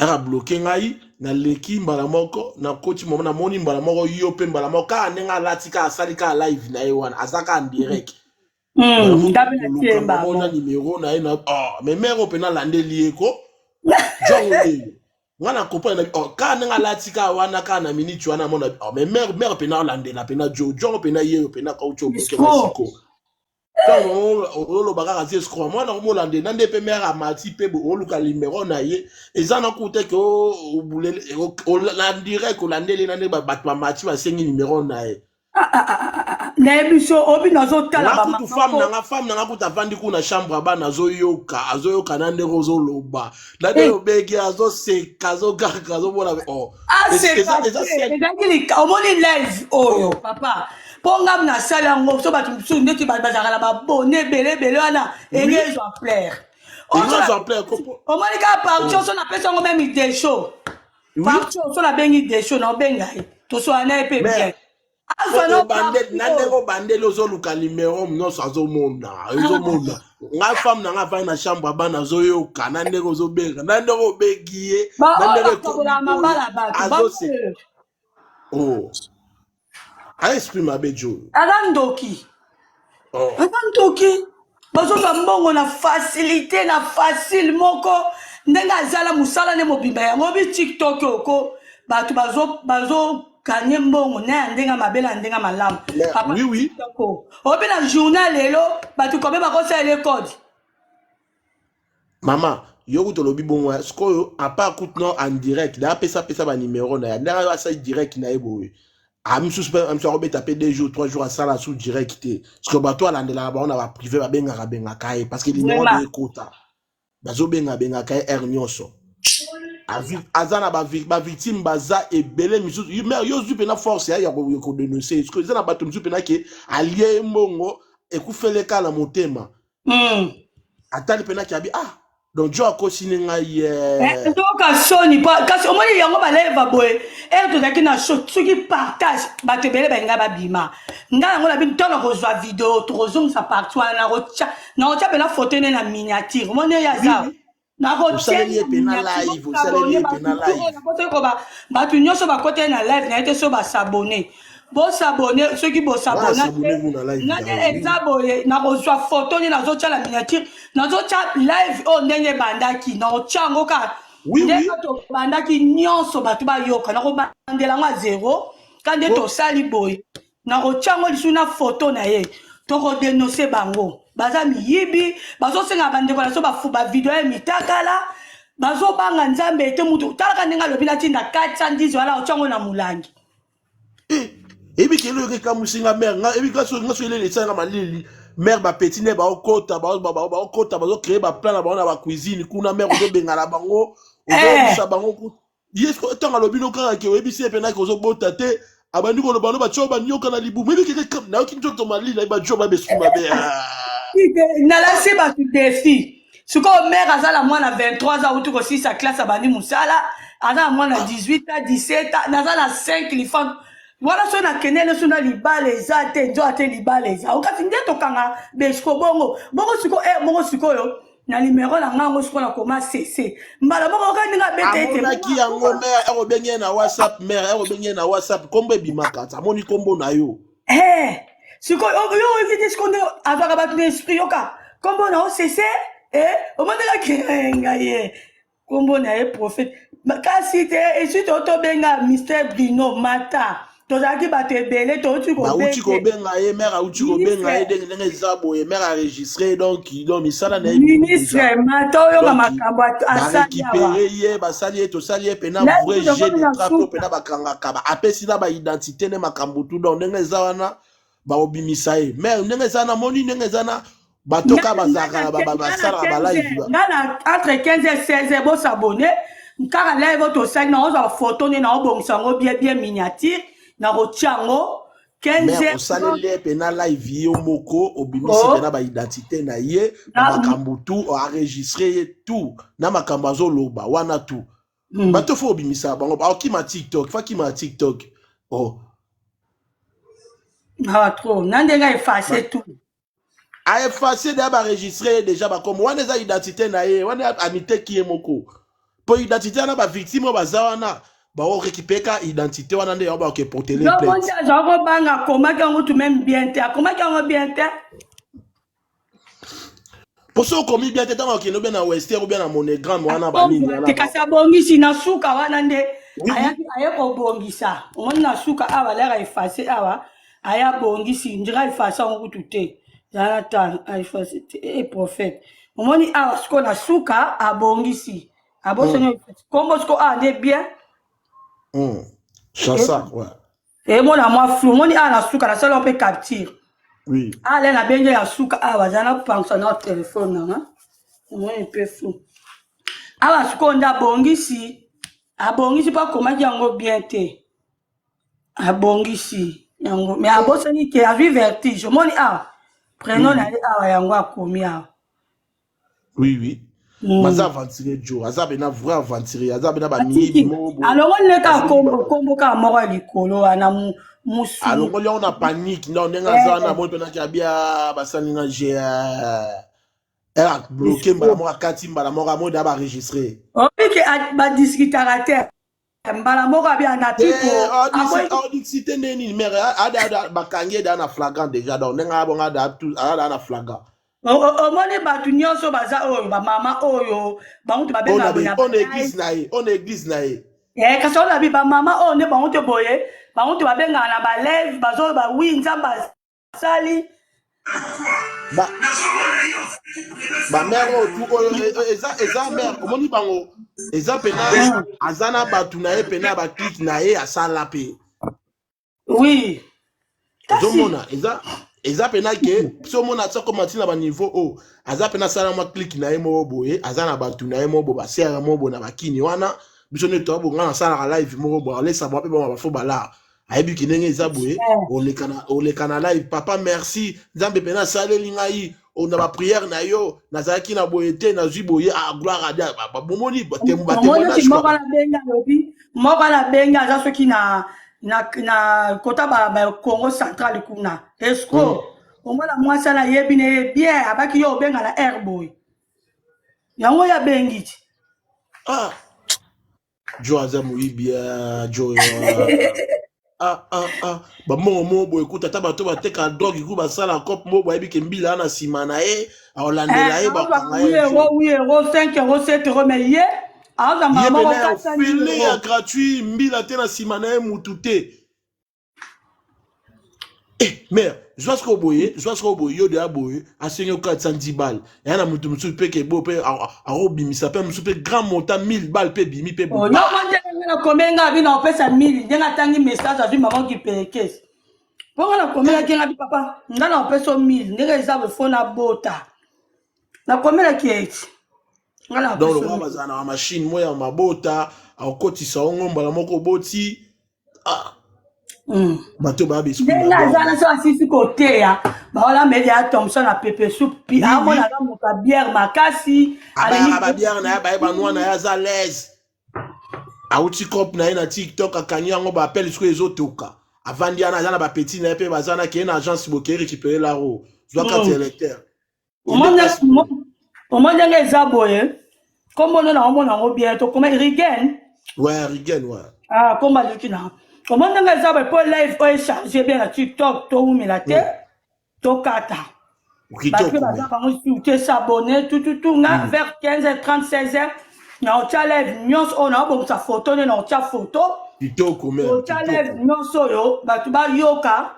Era bloqué ngai na leki mbala moko na coach mama na moni mbala moko yo pe mbala moko ka nenga latika asali ka live na ewana azaka en direct mona numéro na ina mais mère pe na landeli eko jongo ngana comprendre ka nenga latika wana ka na minute wana mona mais mère pe na landela pe na jongo pe na ye pe na coach bloqué masiko donc baka kasi escroc moi na molande na ndepe mère amati pe bo luka numéro na ye ezana koute ke o la direct o landeli na ne ba batwa mati ba sengi numéro na ye na biso obi nazo tala ba ma femme na kuta vandi kuna chambre ba nazo yoka na ndeko zo loba la de obegi azo se kazo kazo bona c'est ça omoni live oyo papa Pongam na sala ngo so batu su ndeti bazaka la babone belé wana enge exemplaire. Exemplaire o moni ka partout so na pesa ngo même des show. Partout so na bengi des show na benga to so ana epe bien. Azo no bandel na ndeko bandel ozo luka numéro no sazo mona. Nga femme na nga va na chambre bana zo yo kana ndeko zo benga na ndeko begiye na ndeko la mabala ba. Oh. A exprime abejo. Alandoki. Alandoki. Bazo ba mbongo na facilité na facile moko ndenga zala musala ne mobimba ya mobi TikTok oko batu bazo gagner mbongo na ndenga mabela ndenga malamu. Oui. Obi na journal lelo batu kobe bakosa le code. Maman, yo to lobi bongo skoyo a pas coûte non en direct. Da pesa ba numéro na ya. Ndenga ba sa direct na ebo. I'm sorry, taper 2 jours, 3 jours à ça, là, sous direct. Parce que, bah, toi, là, on a privé, bah, benga kaye. Parce que, les numéros de quota. Bah, zo benga kaye, ernyoso. Azana, bah, victime, baza, et belé, misou, yo, zupe na force, ya, ko dénoncer. Parce que, zana, bah, zupe na ke, allié, mongo, et kou fait le cas, la motema. Atali, pena, ki, donc, je vais continuer à y donc, Sony, parce que au moins, il y a un balève, boy. Et tout ça qui n'a chose, ceux qui partagent, bah, te belé, ben, ngaba bima. Nga, on a vu tant de reçoit vidéo, trop ça partout, na rocha, la photo, na miniature. Mon nez, ya ça. Na rocha, live. Bah, tu n'y pas côté na live, na été sur ba s'abonner. Bon s'abonner, ceux qui vont s'abonner. Na exabonner, na reçoit photo, na rocha la miniature. Na rocha live, oh, nenye bandaki, na rocha ngoka. Oui. Bandaki nyonso batu ba yoka, na roba bandela nga 0. Kande to sali boy. Na rocha ngo lisuna photo na ye. To ko dénoncer bango. Baza miyibi, bazo senga bandeko na so ba fu ba video ya mitakala. Bazo banga nzambe ete mutu. Talaka nenga lobina tinda 410 wala ochango na mulangi. Ebi kelo ke kamusinga mère nga ebi kaso ngaso ile lesanga malili mère ba petine ba okota ba créer ba plan na ba cuisine kuna mère ozo benga la bango ozo sa bango ku yesko tanga lobino kaka ke ebi se pena ko zo bota te abandi ko lobano ba choba nyoka na libu ebi ke kam na okinjo to malili ba choba be suma be na la se ba tu défi suko mère azala mwana 23 ans ou tout aussi sa classe abandi musala azala mwana 18 ans 17 ans nazala 5 lifan. Voilà ce na kenele suna libale za te njo ate libale za okati ndeto kanga besko bongo bongo siko yo na numéro na ngango siko na koma cc mbala bongo okati nga bete ete amona ki yango mère ero benye na WhatsApp mère ero benye na WhatsApp kombo bimaka amoni kombo na yo siko yo evite siko ndo avaka batu esprit yoka kombo na cc omondela kenga ye kombo na ye prophète kasi te esuite otobenga Mr Bruno Mata tozaki bato belé to uti ko benga ye mère uti ko benga ye ndenge zabo ye mère enregistré donc misala na ministre Mata oyo makambo asali récupérer ye basali to sali pena vrai jeu de trapo pena bakanga kaba apesi na ba identité ne makambo tout donc ndenge zawana ba obimisa ye mère ndenge zana moni ndenge zana batoka bazaka ba sala ba live ngana entre 15 et 16 bo s'abonner car live to sali na ozo photo ne na obongisa ngo bien miniature na rochango Mais osalele pena live ye moko obimisi pena ba identité na ye na makambo tout enregistrer tout na makambo azoloba wana tout bato fo obimisa bango ba ki ma TikTok fa ki ma TikTok oh trop nandenga effacer tout a effacer da ba enregistrer déjà ba comme wana za identité na ye wana amité ki ye moko po identité na ba victime ba zawana ba o récupérer identité wana nde ba ke porter les plaintes. Non, genre banga comment quand tu même bien te, comment quand bien te. Pour ça commis bien te dans no bien na Western ou bien na Monogram wana ba nini wana. Te kasa bongisi na suka wana nde aya ko bongisa. On na suka awa la effacer awa aya bongisi ndira effacer on tout Jonathan effacer et prophète. On moni awa sko na suka abongisi. Abosonyo kombo sko ande bien. Chansa, ouais. Et moi, moi, flou, moi, la souka, la seule on peut capturer. Oui. Ah, là, la bien, la souka, ah, vas-y, on a pensé à notre téléphone, hein. Moi, un peu flou. Ah, la souka, on a bongisi. Ah, bongisi, pas comment il y a un bien té. Ah, bongisi. Mais à Bossoni, qui a vu vertige. Moi, ah, prenons la, ah, yangwa combien. Oui, oui. Maza aventuré Joe, aza bena vrai aventuré, aza bena ba mibi mo. Alors on est ka kombo ka mora likolo ana musu. Alors on a panique, non nenga za na mo pena ki abia basani na je elle a bloqué mbala mo akati mbala mo ga mo da ba enregistrer. On dit que ba discutarateur mbala mo ga bia na tipo. On dit cité neni mais ada ba kangé da na flagrant déjà donc nenga bonga da tout ada na flagrant. Omone batu nyonso baza oyo ba mama oyo ba mutu ba benga bona on église nae kasi on abi ba mama oyo ne ba mutu boye ba mutu ba benga na ba live bazo ba winza ba sali ba mère tout eza mère omoni bango eza pena azana batu nae pena ba click nae asala pe oui zomona eza pena ke so mona tsa comme na ba niveau o aza pena sala ma click na emo boye azana batu na emo bo ba sera mo bo na bakini wana biso ne to bo ngana sala live mo bo laisse ba pe ba fo bala ayebi kinenge eza boye ole kana live papa merci nzambe pena sala lingai on a ba prière na yo nazaki na boyete na zui boye a gloire à Dieu ba bomoni ba témoignage mo bala benga za soki na kota ba Congo central kuna esco omona mwasa na yebine bien abaki yo benga na airboy yango ya bengi jo azamu ibia jo ba mo bo écoute tata bato ba teka drogue ku ba sala cop mo bo yebike mbila na sima na e aolandela e ba kanga e €8 €5 €7 mais ye aza mama ba filé ya gratuit mbila te na sima na e mutute mais je vois ce qu'on boye yo de aboye a 410 balles et na mutu mutu pe ke bo pe a robimisa pe mutu pe grand montant 1000 balles pe bimi pe bo non na komenga bi na pesa 1000 ndenga tangi message azu maman qui paye caisse ponga na komenga kenga bi papa ndana pesa 1000 ndenge eza fona bota na komela kieti ngala donc le roi bazana na machine moya mabota a kotisa ngomba la moko boti bato ba biscuit na zana so asisi côté ya ba wala media Thompson a pepe soup pi amona na moka bière makasi ala ba bière na ba ba noa na ya za l'aise a uti cop na ina TikTok akanya ngo ba appel sur les otoka avandi ana zana ba petit na pe bazana ki na agence boké récupérer la ro doit quand électeur au monde ngeza boye comme on a on ngo bientôt comme Rigen ouais Rigen ouais comme Malukina comment on a ça pour live pour charger bien la TikTok to ou milate to kata parce que bazan bango tu s'abonner tout na vers 15h30 16h na o live nyos on a bon sa photo na o photo TikTok comme o live nyos yo ba tu ba yoka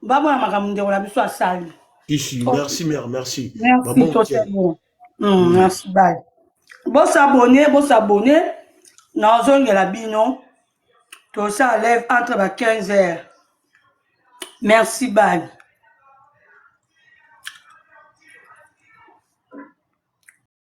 ba mona makamde on a biso asali merci mère merci merci bye bon s'abonner na zongela bino tout ça lève entre 15h. Merci, bye.